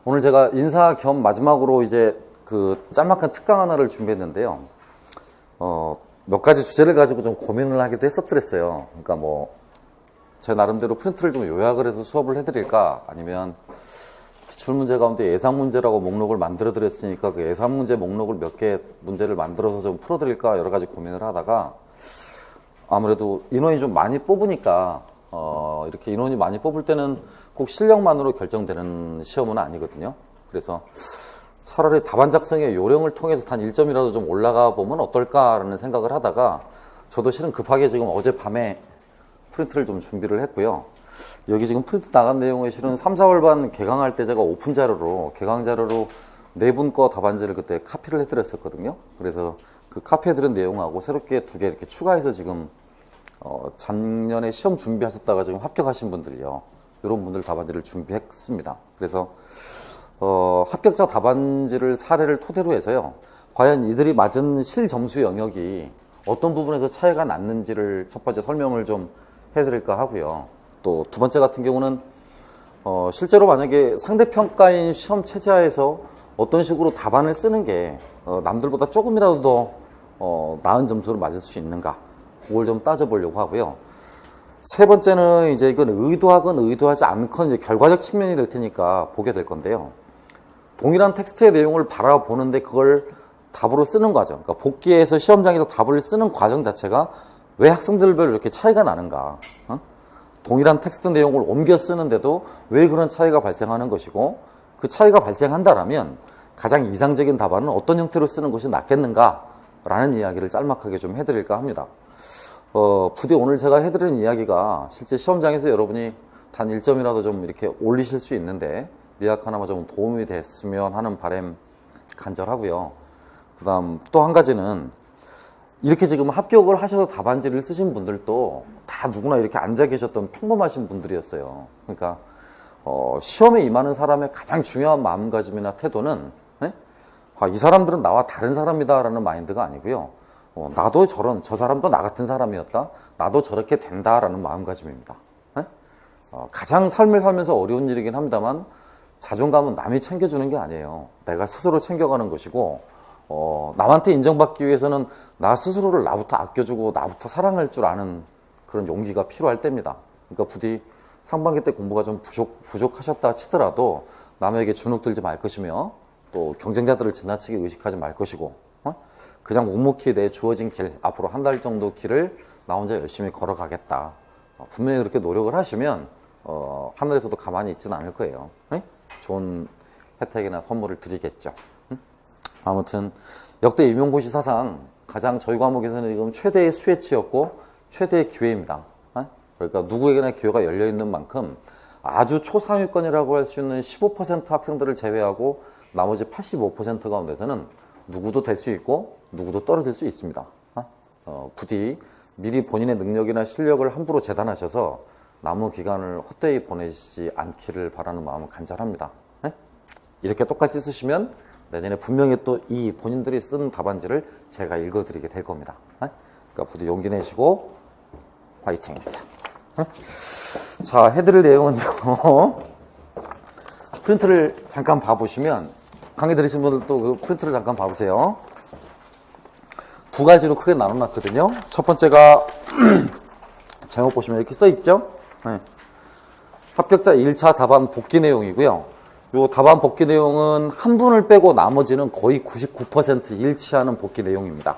오늘 제가 인사 겸 마지막으로 이제 그 짤막한 특강 하나를 준비했는데요. 몇 가지 주제를 가지고 좀 고민을 하기도 했었더랬어요. 그러니까 뭐, 제 나름대로 프린트를 좀 요약을 해서 수업을 해드릴까? 아니면 기출문제 가운데 예상문제라고 목록을 만들어 드렸으니까 그 예상문제 목록을 몇 개 문제를 만들어서 좀 풀어드릴까? 여러 가지 고민을 하다가 아무래도 인원이 좀 많이 뽑으니까 이렇게 인원이 많이 뽑을 때는 꼭 실력만으로 결정되는 시험은 아니거든요. 그래서 차라리 답안 작성의 요령을 통해서 단 1점이라도 좀 올라가 보면 어떨까라는 생각을 하다가 저도 실은 급하게 지금 어젯밤에 프린트를 좀 준비를 했고요. 여기 지금 프린트 나간 내용을 실은 3, 4월반 개강할 때 제가 오픈 자료로 개강 자료로 네 분 거 답안지를 그때 카피를 해드렸었거든요. 그래서 그 카피해드린 내용하고 새롭게 2개 이렇게 추가해서 지금 작년에 시험 준비하셨다가 지금 합격하신 분들이요. 이런 분들 답안지를 준비했습니다. 그래서 합격자 답안지를 사례를 토대로 해서요. 과연 이들이 맞은 실점수 영역이 어떤 부분에서 차이가 났는지를 첫 번째 설명을 좀 해드릴까 하고요. 또 두 번째 같은 경우는 실제로 만약에 상대평가인 시험 체제하에서 어떤 식으로 답안을 쓰는 게 남들보다 조금이라도 더 나은 점수를 맞을 수 있는가, 그걸 좀 따져보려고 하고요. 세 번째는 이제 이건 의도하건 의도하지 않건 이제 결과적 측면이 될 테니까 보게 될 건데요. 동일한 텍스트의 내용을 바라보는데 그걸 답으로 쓰는 과정, 그러니까 복기해서 시험장에서 답을 쓰는 과정 자체가 왜 학생들별로 이렇게 차이가 나는가? 동일한 텍스트 내용을 옮겨 쓰는데도 왜 그런 차이가 발생하는 것이고, 그 차이가 발생한다라면 가장 이상적인 답안은 어떤 형태로 쓰는 것이 낫겠는가라는 이야기를 짤막하게 좀 해드릴까 합니다. 부디 오늘 제가 해드리는 이야기가 실제 시험장에서 여러분이 단 1점이라도 좀 이렇게 올리실 수 있는데 미약 하나만 좀 도움이 됐으면 하는 바람 간절하고요. 그 다음 또 한 가지는 이렇게 지금 합격을 하셔서 답안지를 쓰신 분들도 다 누구나 이렇게 앉아 계셨던 평범하신 분들이었어요. 그러니까 시험에 임하는 사람의 가장 중요한 마음가짐이나 태도는 이 사람들은 나와 다른 사람이다 라는 마인드가 아니고요. 나도 저 사람도 나 같은 사람이었다, 나도 저렇게 된다 라는 마음가짐입니다. 가장 삶을 살면서 어려운 일이긴 합니다만 자존감은 남이 챙겨주는 게 아니에요. 내가 스스로 챙겨가는 것이고, 남한테 인정받기 위해서는 나 스스로를 나부터 아껴주고 나부터 사랑할 줄 아는 그런 용기가 필요할 때입니다. 그러니까 부디 상반기 때 공부가 좀 부족하셨다 치더라도 남에게 주눅 들지 말 것이며, 또 경쟁자들을 지나치게 의식하지 말 것이고, 그냥 묵묵히 내 주어진 길, 앞으로 한 달 정도 길을 나 혼자 열심히 걸어가겠다. 분명히 그렇게 노력을 하시면 하늘에서도 가만히 있지는 않을 거예요. 좋은 혜택이나 선물을 드리겠죠. 아무튼 역대 임용고시 사상 가장 저희 과목에서는 지금 최대의 수혜치였고 최대의 기회입니다. 그러니까 누구에게나 기회가 열려있는 만큼 아주 초상위권이라고 할 수 있는 15% 학생들을 제외하고 나머지 85% 가운데서는 누구도 될 수 있고 누구도 떨어질 수 있습니다. 부디 미리 본인의 능력이나 실력을 함부로 재단하셔서 남은 기간을 헛되이 보내시지 않기를 바라는 마음은 간절합니다. 이렇게 똑같이 쓰시면 내년에 분명히 또 이 본인들이 쓴 답안지를 제가 읽어드리게 될 겁니다. 그러니까 부디 용기 내시고 화이팅입니다. 자, 해드릴 내용은요. 프린트를 잠깐 봐보시면, 강의 들으신 분들도 그 프린트를 잠깐 봐보세요. 두 가지로 크게 나눠놨거든요. 첫 번째가 제목 보시면 이렇게 써있죠. 합격자 1차 답안 복기 내용이고요. 요 답안 복기 내용은 한 분을 빼고 나머지는 거의 99% 일치하는 복기 내용입니다.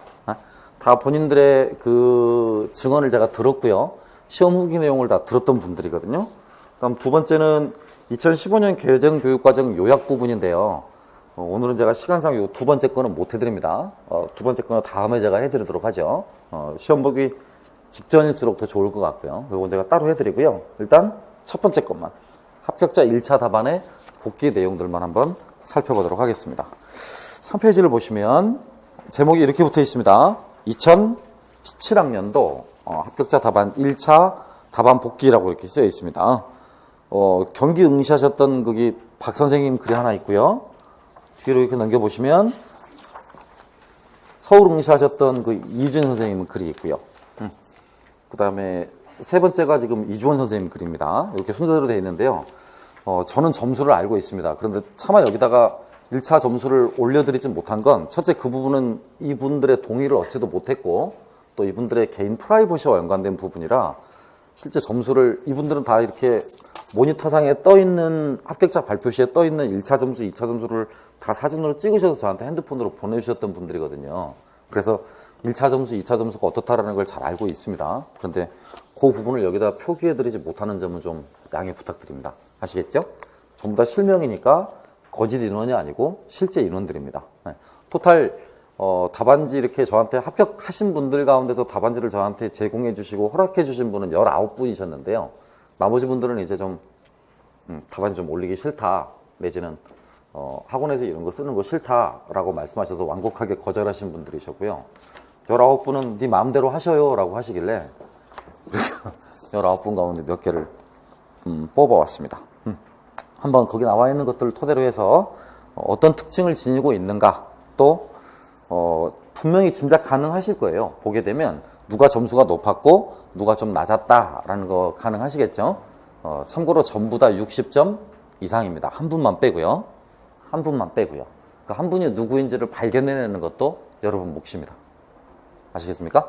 다 본인들의 그 증언을 제가 들었고요. 시험 후기 내용을 다 들었던 분들이거든요. 그다음 두 번째는 2015년 개정 교육과정 요약 부분인데요. 오늘은 제가 시간상 요 두 번째 거는 못 해드립니다. 두 번째 거는 다음에 제가 해드리도록 하죠. 시험 보기 직전일수록 더 좋을 것 같고요. 이건 제가 따로 해드리고요. 일단 첫 번째 것만, 합격자 1차 답안의 복기 내용들만 한번 살펴보도록 하겠습니다. 3페이지를 보시면 제목이 이렇게 붙어 있습니다. 2017학년도 합격자 답안 1차 답안 복기라고 이렇게 쓰여 있습니다. 경기 응시하셨던 거기 박 선생님 글이 하나 있고요. 뒤로 이렇게 넘겨보시면 서울 응시하셨던 그 이준 선생님 글이 있고요. 그 다음에 세 번째가 지금 이주원 선생님 글입니다. 이렇게 순서대로 되어 있는데요. 저는 점수를 알고 있습니다. 그런데 차마 여기다가 1차 점수를 올려드리지 못한 건 첫째 그 부분은 이분들의 동의를 얻지도 못했고 또 이분들의 개인 프라이버시와 연관된 부분이라 실제 점수를 이분들은 다 이렇게 모니터상에 떠있는 합격자 발표시에 떠있는 1차 점수, 2차 점수를 다 사진으로 찍으셔서 저한테 핸드폰으로 보내주셨던 분들이거든요. 그래서 1차 점수, 2차 점수가 어떻다라는 걸 잘 알고 있습니다. 그런데 그 부분을 여기다 표기해드리지 못하는 점은 좀 양해 부탁드립니다. 아시겠죠? 전부 다 실명이니까 거짓 인원이 아니고 실제 인원들입니다. 네. 토탈 답안지 이렇게 저한테 합격하신 분들 가운데서 답안지를 저한테 제공해 주시고 허락해 주신 분은 19분이셨는데요. 나머지 분들은 이제 좀 답안지 좀 올리기 싫다 내지는 학원에서 이런 거 쓰는 거 싫다라고 말씀하셔서 완곡하게 거절하신 분들이셨고요. 19분은 네 마음대로 하셔요 라고 하시길래 그래서 19분 가운데 몇 개를 뽑아왔습니다. 한번 거기 나와 있는 것들을 토대로 해서 어떤 특징을 지니고 있는가 또 분명히 짐작 가능하실 거예요. 보게 되면 누가 점수가 높았고 누가 좀 낮았다라는 거 가능하시겠죠. 참고로 전부 다 60점 이상입니다. 한 분만 빼고요. 한 분만 빼고요. 그 한 분이 누구인지를 발견해내는 것도 여러분 몫입니다. 아시겠습니까?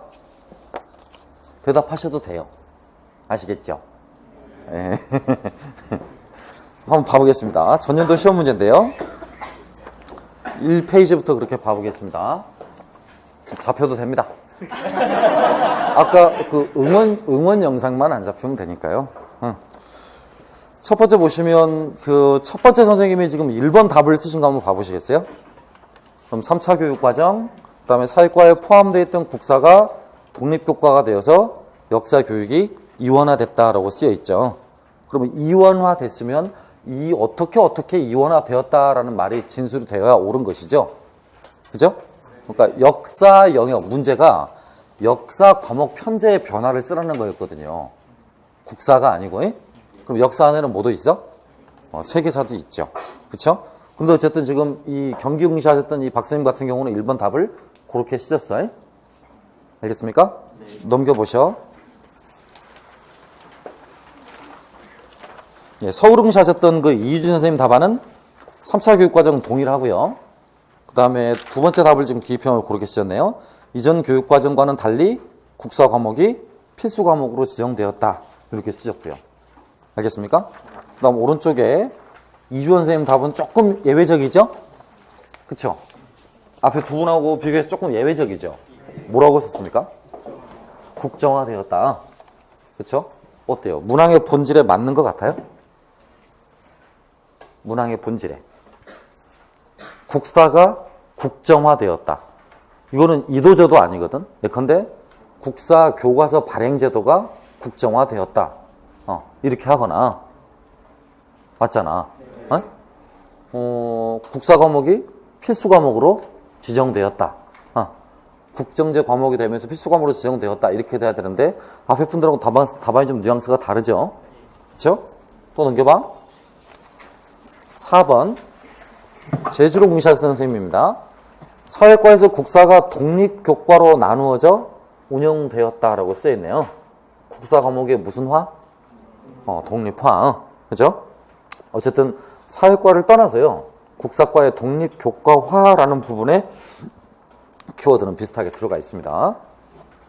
대답하셔도 돼요. 아시겠죠? 네. 한번 봐보겠습니다. 전년도 시험 문제인데요. 1페이지부터 그렇게 봐보겠습니다. 잡혀도 됩니다. 아까 그 응원 영상만 안 잡히면 되니까요. 첫 번째 보시면 그 첫 번째 선생님이 지금 1번 답을 쓰신 거 한번 봐보시겠어요? 그럼 3차 교육과정, 그 다음에 사회과에 포함되어 있던 국사가 독립교과가 되어서 역사 교육이 이원화됐다라고 쓰여 있죠. 그러면 이원화됐으면 어떻게 이원화되었다라는 말이 진술이 되어야 옳은 것이죠. 그죠? 그러니까 역사 영역, 문제가 역사 과목 편제의 변화를 쓰라는 거였거든요. 국사가 아니고, 그럼 역사 안에는 뭐도 있어? 세계사도 있죠. 그쵸? 근데 어쨌든 지금 이 경기응시 하셨던 이 박사님 같은 경우는 1번 답을 그렇게 쓰셨어요. 알겠습니까? 네. 넘겨보셔. 예, 서울응시 하셨던 그 이유준 선생님 답안은 3차 교육과정 동일하고요. 그 다음에 두 번째 답을 지금 기입형을 그렇게 쓰셨네요. 이전 교육과정과는 달리 국사 과목이 필수 과목으로 지정되었다. 이렇게 쓰셨고요. 알겠습니까? 그 다음 오른쪽에 이주원 선생님 답은 조금 예외적이죠? 그쵸? 앞에 두 분하고 비교해서 조금 예외적이죠? 뭐라고 썼습니까? 국정화되었다. 그쵸? 어때요? 문항의 본질에 맞는 것 같아요? 문항의 본질에. 국사가 국정화되었다. 이거는 이도저도 아니거든? 예컨대 국사 교과서 발행제도가 국정화되었다. 이렇게 하거나 맞잖아. 국사 과목이 필수 과목으로 지정되었다. 국정제 과목이 되면서 필수 과목으로 지정되었다. 이렇게 돼야 되는데 앞에 분들하고 답안이 좀 뉘앙스가 다르죠. 그렇죠? 또 넘겨봐. 4번 제주로 응시하셨던 선생님입니다. 사회과에서 국사가 독립교과로 나누어져 운영되었다라고 쓰여있네요. 국사 과목의 무슨 화? 독립화. 그죠? 어쨌든 사회과를 떠나서요. 국사과의 독립교과화라는 부분에 키워드는 비슷하게 들어가 있습니다.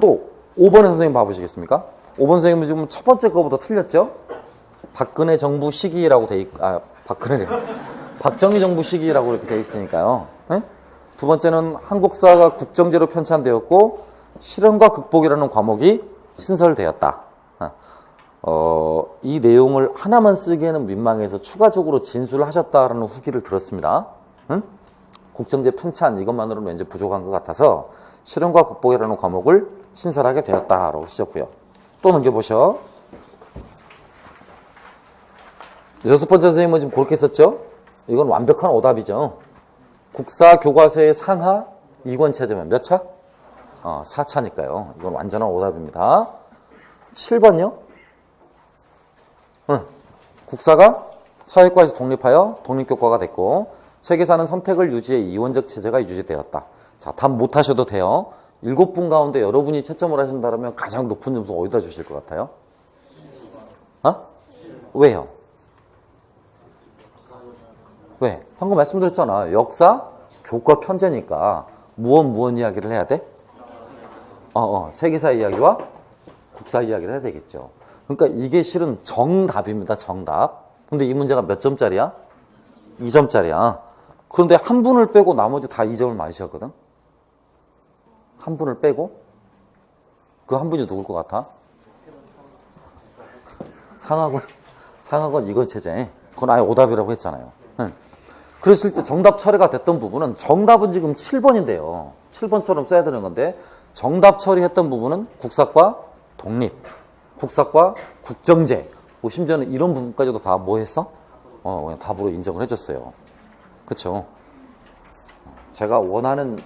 또 5번의 선생님 봐보시겠습니까? 5번 선생님은 지금 첫 번째 거보다 틀렸죠? 박근혜 정부 시기라고 박정희 정부 시기라고 이렇게 돼 있으니까요. 네? 두 번째는 한국사가 국정제로 편찬되었고 실현과 극복이라는 과목이 신설되었다. 이 내용을 하나만 쓰기에는 민망해서 추가적으로 진술을 하셨다라는 후기를 들었습니다. 응? 국정제 편찬 이것만으로는 왠지 부족한 것 같아서 실현과 극복이라는 과목을 신설하게 되었다라고 쓰셨고요. 또 넘겨보셔. 여섯 번째 선생님은 지금 그렇게 썼죠? 이건 완벽한 오답이죠. 국사 교과서의 상하 2권 체제면 몇 차? 4차니까요. 이건 완전한 오답입니다. 7번요? 국사가 사회과에서 독립하여 독립교과가 됐고 세계사는 선택을 유지해 이원적 체제가 유지되었다. 자, 답 못하셔도 돼요. 7분 가운데 여러분이 채점을 하신다면 가장 높은 점수 어디다 주실 것 같아요? 왜요? 방금 말씀드렸잖아. 역사, 교과 편제니까 무언 이야기를 해야 돼? 세계사 이야기와 국사 이야기를 해야 되겠죠. 그러니까 이게 실은 정답입니다. 정답. 근데 이 문제가 몇 점짜리야? 2점짜리야. 그런데 한 분을 빼고 나머지 다 2점을 맞으셨거든? 한 분을 빼고? 그 한 분이 누굴 것 같아? 상학원 이건 체제. 그건 아예 오답이라고 했잖아요. 그래서 실제 정답 처리가 됐던 부분은 정답은 지금 7번인데요. 7번처럼 써야 되는 건데 정답 처리했던 부분은 국사과 독립, 국사과 국정제, 뭐 심지어는 이런 부분까지도 다 뭐 했어? 그냥 답으로 인정을 해줬어요. 그쵸? 제가 원하는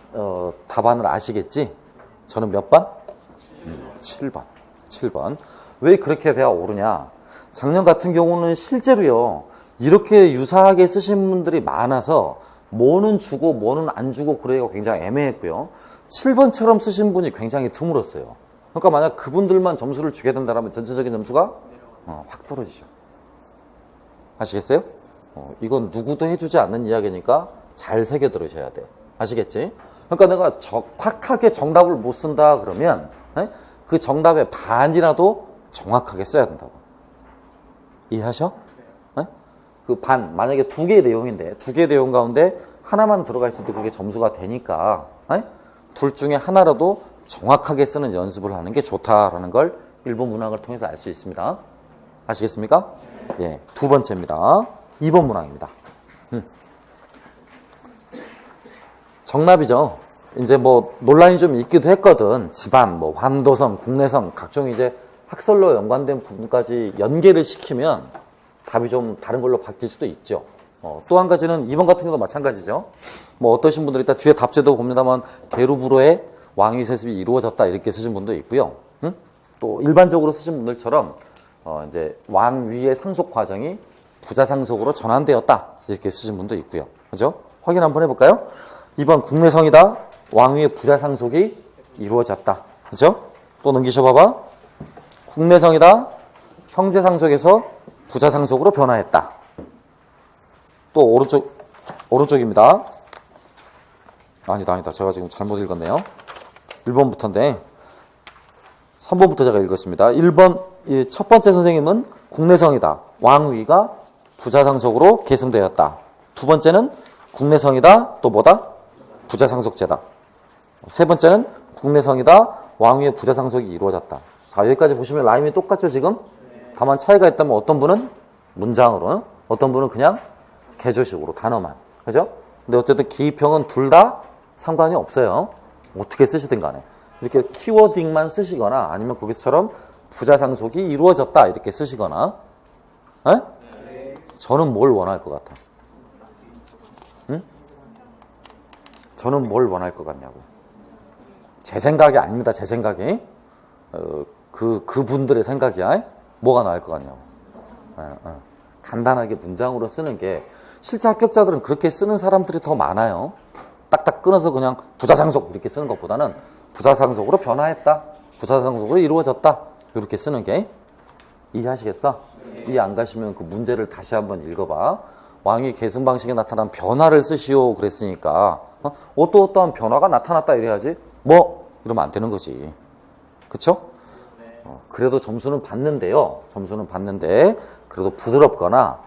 답안을 아시겠지? 저는 몇 번? 7번. 7번. 왜 그렇게 돼야 오르냐? 작년 같은 경우는 실제로요. 이렇게 유사하게 쓰신 분들이 많아서 뭐는 주고 뭐는 안 주고 그러기가 굉장히 애매했고요. 7번처럼 쓰신 분이 굉장히 드물었어요. 그러니까 만약 그분들만 점수를 주게 된다면 전체적인 점수가 확 떨어지죠. 아시겠어요? 이건 누구도 해주지 않는 이야기니까 잘 새겨 들으셔야 돼. 아시겠지? 그러니까 내가 적확하게 정답을 못 쓴다 그러면 그 정답의 반이라도 정확하게 써야 된다고. 이해하셔? 그 반, 만약에 2개의 내용인데 2개의 내용 가운데 하나만 들어가 있어도 그게 점수가 되니까 둘 중에 하나라도 정확하게 쓰는 연습을 하는 게 좋다라는 걸 일본 문항을 통해서 알 수 있습니다. 아시겠습니까? 예, 두 번째입니다. 2번 문항입니다. 정답이죠. 이제 뭐 논란이 좀 있기도 했거든. 집안, 뭐 환도성, 국내성, 각종 이제 학설로 연관된 부분까지 연계를 시키면 답이 좀 다른 걸로 바뀔 수도 있죠. 또 한 가지는 2번 같은 경우도 마찬가지죠. 뭐 어떠신 분들이 이따 뒤에 답제도 봅니다만 계루부로의 왕위 세습이 이루어졌다 이렇게 쓰신 분도 있고요. 또 일반적으로 쓰신 분들처럼 이제 왕위의 상속 과정이 부자 상속으로 전환되었다 이렇게 쓰신 분도 있고요. 그죠? 확인 한번 해볼까요? 2번 국내성이다. 왕위의 부자 상속이 이루어졌다. 그죠? 또 넘기셔 봐봐. 국내성이다. 형제 상속에서 부자 상속으로 변화했다. 또 오른쪽입니다. 아니다. 제가 지금 잘못 읽었네요. 1번부터인데 3번부터 제가 읽었습니다. 1번 첫 번째 선생님은 국내성이다. 왕위가 부자 상속으로 계승되었다. 두 번째는 국내성이다. 또 뭐다? 부자 상속제다. 세 번째는 국내성이다. 왕위의 부자 상속이 이루어졌다. 자, 여기까지 보시면 라임이 똑같죠, 지금? 다만 차이가 있다면 어떤 분은 문장으로, 어떤 분은 그냥 개조식으로 단어만. 그죠? 근데 어쨌든 기입형은 둘 다 상관이 없어요. 어떻게 쓰시든 간에. 이렇게 키워딩만 쓰시거나 아니면 거기서처럼 부자 상속이 이루어졌다 이렇게 쓰시거나. 에? 저는 뭘 원할 것 같아? 응? 저는 뭘 원할 것 같냐고. 제 생각이 아닙니다. 제 생각이. 그분들의 생각이야. 뭐가 나을 것 같냐고. 간단하게 문장으로 쓰는 게 실제 합격자들은 그렇게 쓰는 사람들이 더 많아요. 딱딱 끊어서 그냥 부자상속 이렇게 쓰는 것보다는 부자상속으로 변화했다. 부자상속으로 이루어졌다. 이렇게 쓰는 게. 이해하시겠어? 이해 안 가시면 그 문제를 다시 한번 읽어봐. 왕위 계승 방식에 나타난 변화를 쓰시오 그랬으니까 어떠한 변화가 나타났다 이래야지. 뭐 이러면 안 되는 거지. 그쵸? 그래도 점수는 받는데요. 점수는 받는데 그래도 부드럽거나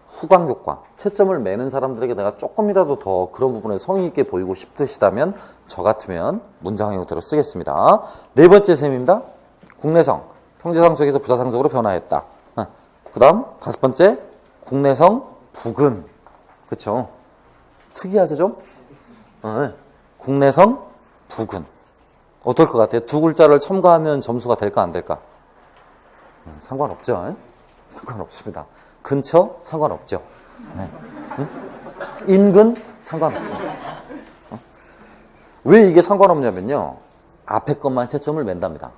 후광교과 채점을 매는 사람들에게 내가 조금이라도 더 그런 부분에 성의 있게 보이고 싶으시다면 저 같으면 문장 형태로 쓰겠습니다. 네 번째 셈입니다. 국내성 형제상속에서 부자상속으로 변화했다. 그 다음 다섯 번째 국내성 부근. 그쵸? 특이하죠 좀? 국내성 부근. 어떨 것 같아요? 두 글자를 첨가하면 점수가 될까 안 될까? 상관없죠. 상관없습니다. 근처 상관없죠. 인근 상관없습니다. 왜 이게 상관없냐면요. 앞에 것만 채점을 맨답니다.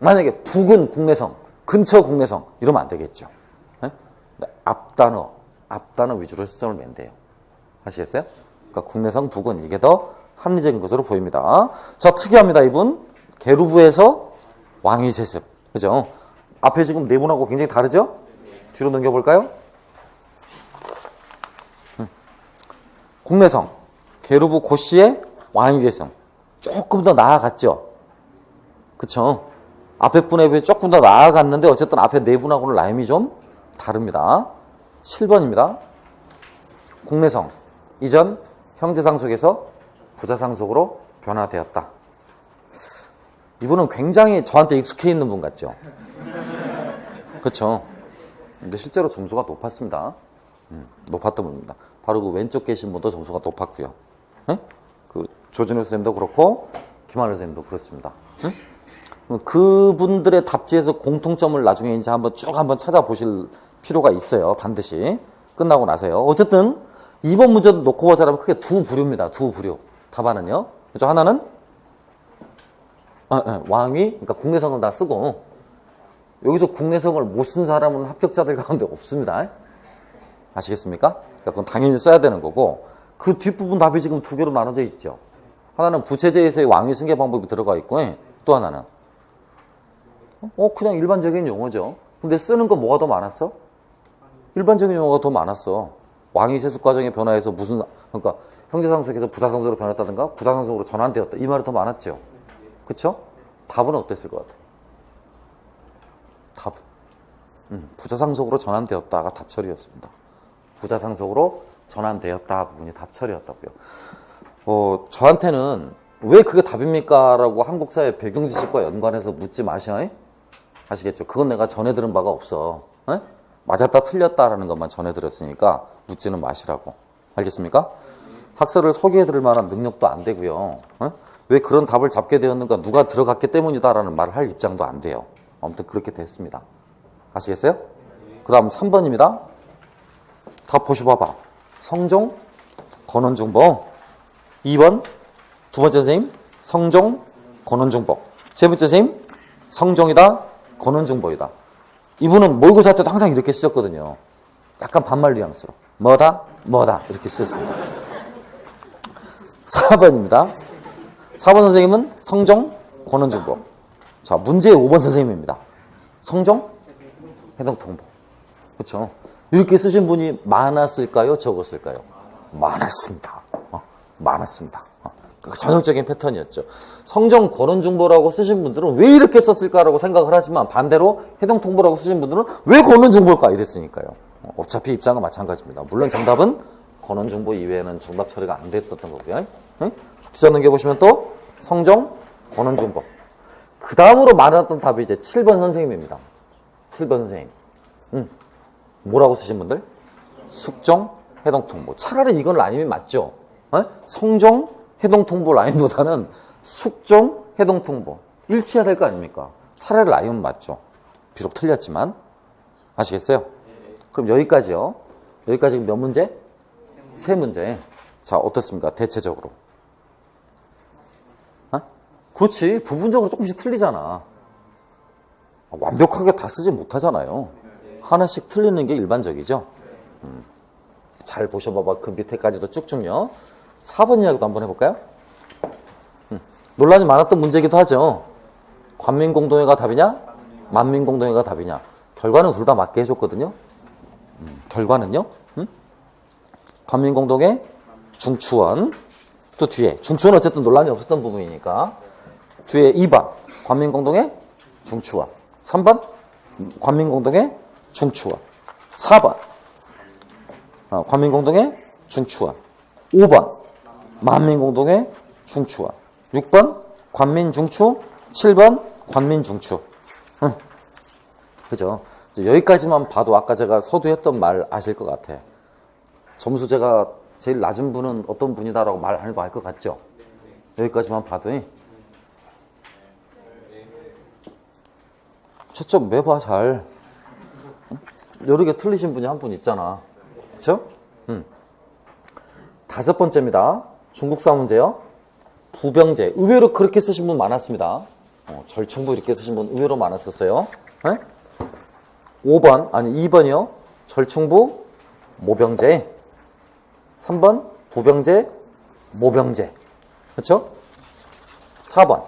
만약에 부근 국내성, 근처 국내성 이러면 안 되겠죠. 앞단어 위주로 채점을 맨대요. 아시겠어요? 그러니까 국내성, 부근 이게 더 합리적인 것으로 보입니다. 자, 특이합니다. 이분 계루부에서 왕위 세습. 그죠? 앞에 지금 내분하고 굉장히 다르죠? 뒤로 넘겨볼까요? 국내성. 게르브 고씨의 왕위 계승. 조금 더 나아갔죠. 그쵸? 앞에 분에 비해 조금 더 나아갔는데 어쨌든 앞에 네 분하고는 라임이 좀 다릅니다. 7번입니다. 국내성. 이전 형제상속에서 부자상속으로 변화되었다. 이분은 굉장히 저한테 익숙해 있는 분 같죠? 그쵸? 근데 실제로 점수가 높았습니다. 높았던 분입니다. 바로 그 왼쪽 계신 분도 점수가 높았고요. 네? 그 조진우 선생님도 그렇고 김한일 선생님도 그렇습니다. 응? 그분들의 답지에서 공통점을 나중에 이제 한번 찾아보실 필요가 있어요. 반드시 끝나고 나서요. 어쨌든 이번 문제도 놓고 보자면 크게 두 부류입니다. 두 부류. 답안은요. 그죠? 하나는 왕위, 그러니까 국내성은 다 쓰고 여기서 국내성을 못 쓴 사람은 합격자들 가운데 없습니다. 아시겠습니까? 그러니까 그건 당연히 써야 되는 거고 그 뒷부분 답이 지금 두 개로 나눠져 있죠. 하나는 부채제에서의 왕위 승계 방법이 들어가 있고 또 하나는 그냥 일반적인 용어죠. 근데 쓰는 거 뭐가 더 많았어? 일반적인 용어가 더 많았어. 왕위 세습 과정의 변화에서 그러니까 형제상속에서 부자상속으로 변했다든가 부자상속으로 전환되었다. 이 말이 더 많았죠. 그쵸? 답은 어땠을 것 같아? 답. 부자상속으로 전환되었다가 답처리였습니다. 부자상속으로 전환되었다 부분이 답처리였다고요. 저한테는 왜 그게 답입니까? 라고 한국사회 배경 지식과 연관해서 묻지 마셔. 아시겠죠? 그건 내가 전해 들은 바가 없어. 에? 맞았다 틀렸다라는 것만 전해 들었으니까 묻지는 마시라고. 알겠습니까? 학설을 소개해 드릴 만한 능력도 안 되고요. 에? 왜 그런 답을 잡게 되었는가 누가 들어갔기 때문이다라는 말을 할 입장도 안 돼요. 아무튼 그렇게 됐습니다. 아시겠어요? 그 다음 3번입니다. 답 보셔봐봐. 성종, 권원중복. 2번, 두 번째 선생님, 성종, 권원중복. 세 번째 선생님, 성종이다, 권원중복이다. 이분은 모의고사 때도 항상 이렇게 쓰셨거든요. 약간 반말 뉘앙스로. 뭐다, 뭐다 이렇게 쓰셨습니다. 4번입니다. 4번 선생님은 성종, 권원중복. 자, 문제의 5번 선생님입니다. 성종, 해동통보. 그렇죠? 이렇게 쓰신 분이 많았을까요? 적었을까요? 많았습니다. 많았습니다. 전형적인 패턴이었죠. 성종 권원중보라고 쓰신 분들은 왜 이렇게 썼을까라고 생각을 하지만 반대로 해동통보라고 쓰신 분들은 왜 권원중보일까 이랬으니까요. 어차피 입장은 마찬가지입니다. 물론 정답은 권원중보 이외에는 정답 처리가 안 됐었던 거고요. 뒤져 넘겨보시면 또 성종, 권원중보. 그 다음으로 많았던 답이 이제 7번 선생님입니다. 7번 선생님. 뭐라고 쓰신 분들? 숙종, 해동통보. 차라리 이건 라임이 맞죠? 성종, 해동통보 라임보다는 숙종, 해동통보. 일치해야 될 거 아닙니까? 차라리 라임은 맞죠. 비록 틀렸지만. 아시겠어요? 그럼 여기까지요. 여기까지 몇 문제? 3문제. 자, 어떻습니까? 대체적으로. 그렇지. 부분적으로 조금씩 틀리잖아. 완벽하게 다 쓰지 못하잖아요. 하나씩 틀리는 게 일반적이죠. 잘 보셔봐봐. 그 밑에까지도 쭉쭉요. 4번 이야기도 한번 해볼까요? 논란이 많았던 문제이기도 하죠. 관민공동회가 답이냐? 만민공동회가 답이냐? 결과는 둘 다 맞게 해줬거든요. 결과는요. 관민공동회, 중추원. 또 뒤에. 중추원 어쨌든 논란이 없었던 부분이니까. 뒤에 2번. 관민공동회, 중추원. 3번. 관민공동회, 중추원. 4번. 관민공동회, 중추원. 5번. 만민공동회, 중추원. 6번. 관민중추. 7번. 관민중추. 그죠? 여기까지만 봐도 아까 제가 서두했던 말 아실 것 같아. 점수 제가 제일 낮은 분은 어떤 분이다라고 말 안 해도 알 것 같죠? 여기까지만 봐도. 초점 매봐 잘. 여러 개 틀리신 분이 한 분 있잖아. 그쵸? 5번째입니다. 중국사 문제요. 부병제. 의외로 그렇게 쓰신 분 많았습니다. 절충부 이렇게 쓰신 분 의외로 많았었어요. 5번, 아니 2번이요. 절충부, 모병제. 3번, 부병제, 모병제. 그렇죠? 4번.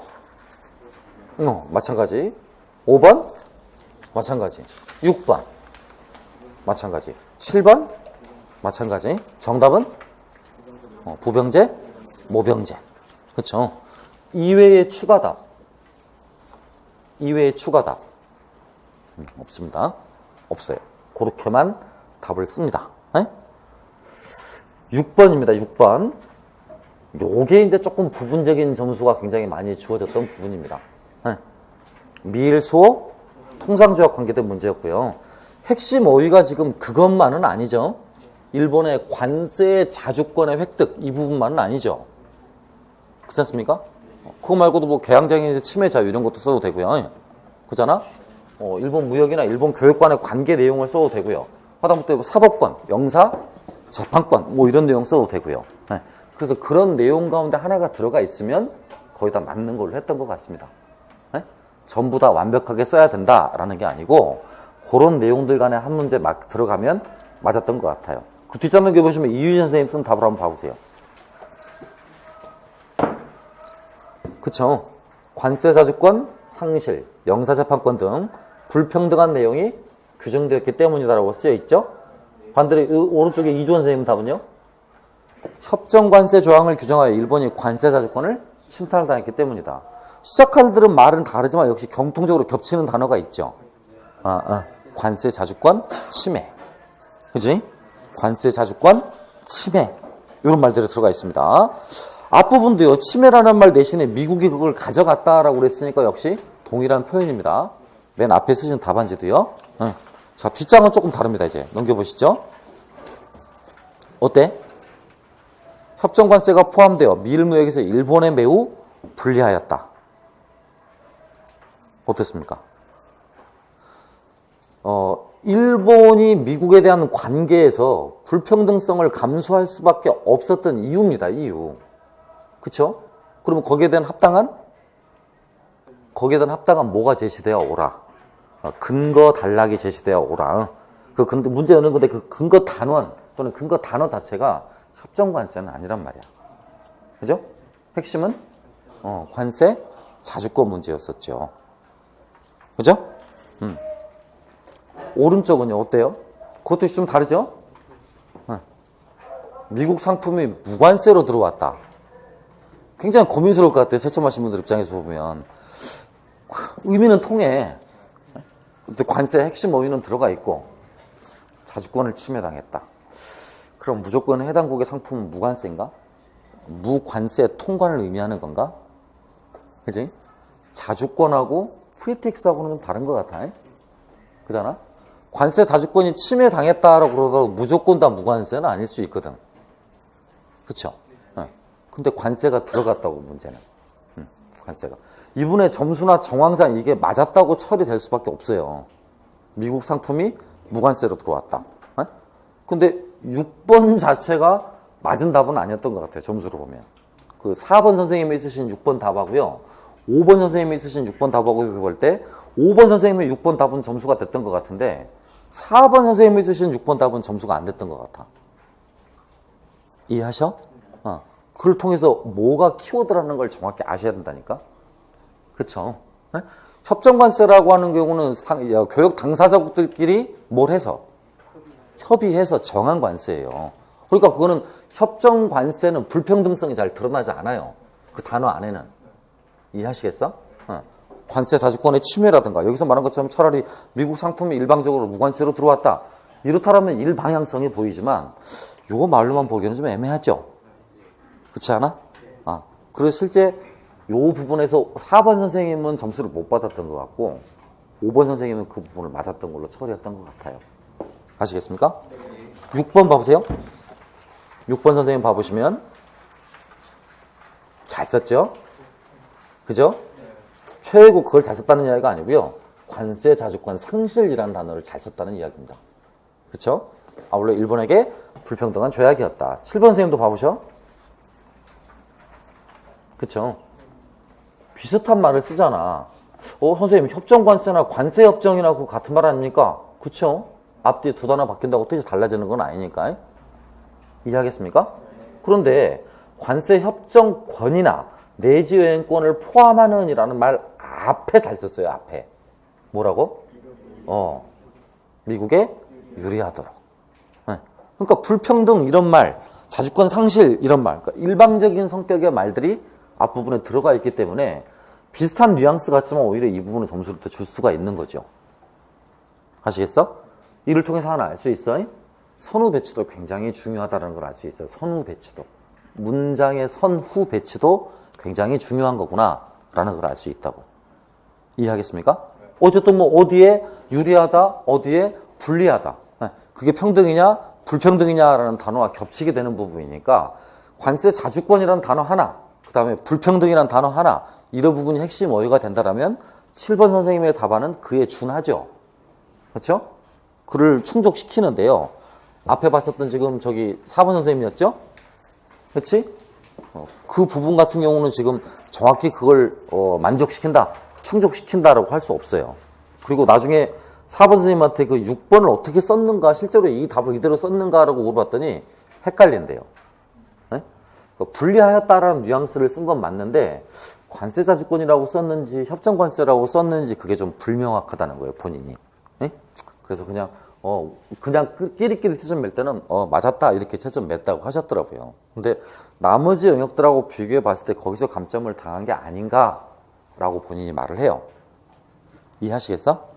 마찬가지. 5번, 마찬가지. 6번, 마찬가지. 7번, 마찬가지. 정답은 부병제, 모병제. 그쵸? 이외의 추가답. 이외의 추가답. 없습니다. 없어요. 그렇게만 답을 씁니다. 네? 6번입니다. 6번. 요게 이제 조금 부분적인 점수가 굉장히 많이 주어졌던 부분입니다. 네. 미일, 수호, 통상조약 관계된 문제였고요. 핵심 어휘가 지금 그것만은 아니죠. 일본의 관세 자주권의 획득 이 부분만은 아니죠. 그렇지 않습니까? 그거 말고도 뭐 개항장의 침해 자유 이런 것도 써도 되고요. 그잖아? 일본 무역이나 일본 교육관의 관계 내용을 써도 되고요. 하다못해 사법권, 영사, 재판권 뭐 이런 내용 써도 되고요. 네. 그래서 그런 내용 가운데 하나가 들어가 있으면 거의 다 맞는 걸로 했던 것 같습니다. 네? 전부 다 완벽하게 써야 된다라는 게 아니고 그런 내용들 간에 한 문제 막 들어가면 맞았던 것 같아요. 그 뒷장면에 보시면 이유진 선생님 쓴 답을 한번 봐보세요. 그쵸? 관세자주권, 상실, 영사재판권 등 불평등한 내용이 규정되었기 때문이다라고 쓰여 있죠. 반대로 오른쪽에 이주원 선생님 답은요. 협정관세 조항을 규정하여 일본이 관세자주권을 침탈을 당했기 때문이다. 시작할 들은 말은 다르지만 역시 공통적으로 겹치는 단어가 있죠. 관세자주권 침해. 그지? 관세자주권 침해. 이런 말들이 들어가 있습니다. 앞부분도요. 침해라는 말 대신에 미국이 그걸 가져갔다라고 그랬으니까 역시 동일한 표현입니다. 맨 앞에 쓰신 답안지도요. 자, 뒷장은 조금 다릅니다. 이제 넘겨보시죠. 어때? 협정관세가 포함되어 미일무역에서 일본에 매우 불리하였다. 어떻습니까? 일본이 미국에 대한 관계에서 불평등성을 감수할 수밖에 없었던 이유입니다. 이유. 그쵸? 그러면 거기에 대한 합당한 뭐가 제시되어 오라. 근거 단락이 제시되어 오라. 근데 문제는 근데 그 근거 단원 또는 근거 단어 자체가 협정관세는 아니란 말이야. 그죠? 핵심은 관세 자주권 문제였었죠. 그죠? 오른쪽은요 어때요? 그것도 좀 다르죠? 미국 상품이 무관세로 들어왔다. 굉장히 고민스러울 것 같아요. 채점하신 분들 입장에서 보면 의미는 통해. 근데 관세 핵심 어휘는 들어가 있고 자주권을 침해당했다. 그럼 무조건 해당국의 상품은 무관세인가? 무관세 통관을 의미하는 건가? 그지? 자주권하고 프리텍스하고는 좀 다른 것 같아. 그잖아? 관세 자주권이 침해당했다라고 그러더라도 무조건 다 무관세는 아닐 수 있거든. 그쵸? 근데 관세가 들어갔다고 문제는. 관세가. 이분의 점수나 정황상 이게 맞았다고 처리될 수밖에 없어요. 미국 상품이 무관세로 들어왔다. 근데 6번 자체가 맞은 답은 아니었던 것 같아요. 점수로 보면. 그 4번 선생님이 쓰신 6번 답하고요. 5번 선생님이 쓰신 6번 답하고 볼 때 5번 선생님의 6번 답은 점수가 됐던 것 같은데 4번 선생님이 쓰신 6번 답은 점수가 안 됐던 것 같아. 이해하셔? 그걸 통해서 뭐가 키워드라는 걸 정확히 아셔야 된다니까. 그렇죠? 협정관세라고 하는 경우는 교역 당사자국들끼리 뭘 해서? 협의해서 정한 관세예요. 그러니까 그거는 협정관세는 불평등성이 잘 드러나지 않아요. 그 단어 안에는. 이해하시겠어? 관세 자주권의 침해라든가 여기서 말한 것처럼 차라리 미국 상품이 일방적으로 무관세로 들어왔다. 이렇다면 일방향성이 보이지만 이거 말로만 보기에는 좀 애매하죠. 그렇지 않아? 그래서 실제 이 부분에서 4번 선생님은 점수를 못 받았던 것 같고 5번 선생님은 그 부분을 맞았던 걸로 처리했던 것 같아요. 아시겠습니까? 6번 봐보세요. 6번 선생님 봐보시면 잘 썼죠? 그죠? 최고 그걸 잘 썼다는 이야기가 아니고요. 관세 자주권 상실이라는 단어를 잘 썼다는 이야기입니다. 그렇죠? 원래 일본에게 불평등한 조약이었다. 7번 선생님도 봐보셔. 그쵸? 비슷한 말을 쓰잖아. 선생님, 협정관세나 관세협정이나 그 같은 말 아닙니까? 그쵸? 앞뒤 두 단어 바뀐다고 뜻이 달라지는 건 아니니까. 이해하겠습니까? 그런데 관세협정권이나 내지 여행권을 포함하는 이라는 말 앞에 잘 썼어요. 앞에. 뭐라고? 미국에 유리하도록. 그러니까 불평등 이런 말 자주권 상실 이런 말, 그러니까 일방적인 성격의 말들이 앞부분에 들어가 있기 때문에 비슷한 뉘앙스 같지만 오히려 이 부분은 점수를 더 줄 수가 있는 거죠. 아시겠어? 이를 통해서 하나 알 수 있어. 선후 배치도 굉장히 중요하다는 걸 알 수 있어요. 선후 배치도. 문장의 선후 배치도 굉장히 중요한 거구나 라는 걸 알 수 있다고. 이해하겠습니까? 어쨌든 뭐 어디에 유리하다, 어디에 불리하다. 그게 평등이냐, 불평등이냐라는 단어와 겹치게 되는 부분이니까 관세 자주권이라는 단어 하나, 그 다음에 불평등이라는 단어 하나, 이런 부분이 핵심 어휘가 된다면 7번 선생님의 답안은 그에 준하죠. 그렇죠? 그를 충족시키는데요. 앞에 봤었던 지금 저기 4번 선생님이었죠? 그렇지? 그 부분 같은 경우는 지금 정확히 그걸 만족시킨다, 충족시킨다라고 할 수 없어요. 그리고 나중에 4번 선생님한테 그 6번을 어떻게 썼는가, 실제로 이 답을 이대로 썼는가라고 물어봤더니 헷갈린대요. 네? 불리하였다라는 뉘앙스를 쓴 건 맞는데 관세자주권이라고 썼는지 협정관세라고 썼는지 그게 좀 불명확하다는 거예요, 본인이. 네? 그래서 그냥 끼리끼리 채점 맬 때는 맞았다 이렇게 채점 맸다고 하셨더라고요. 근데 나머지 영역들하고 비교해 봤을 때 거기서 감점을 당한 게 아닌가라고 본인이 말을 해요. 이해하시겠어?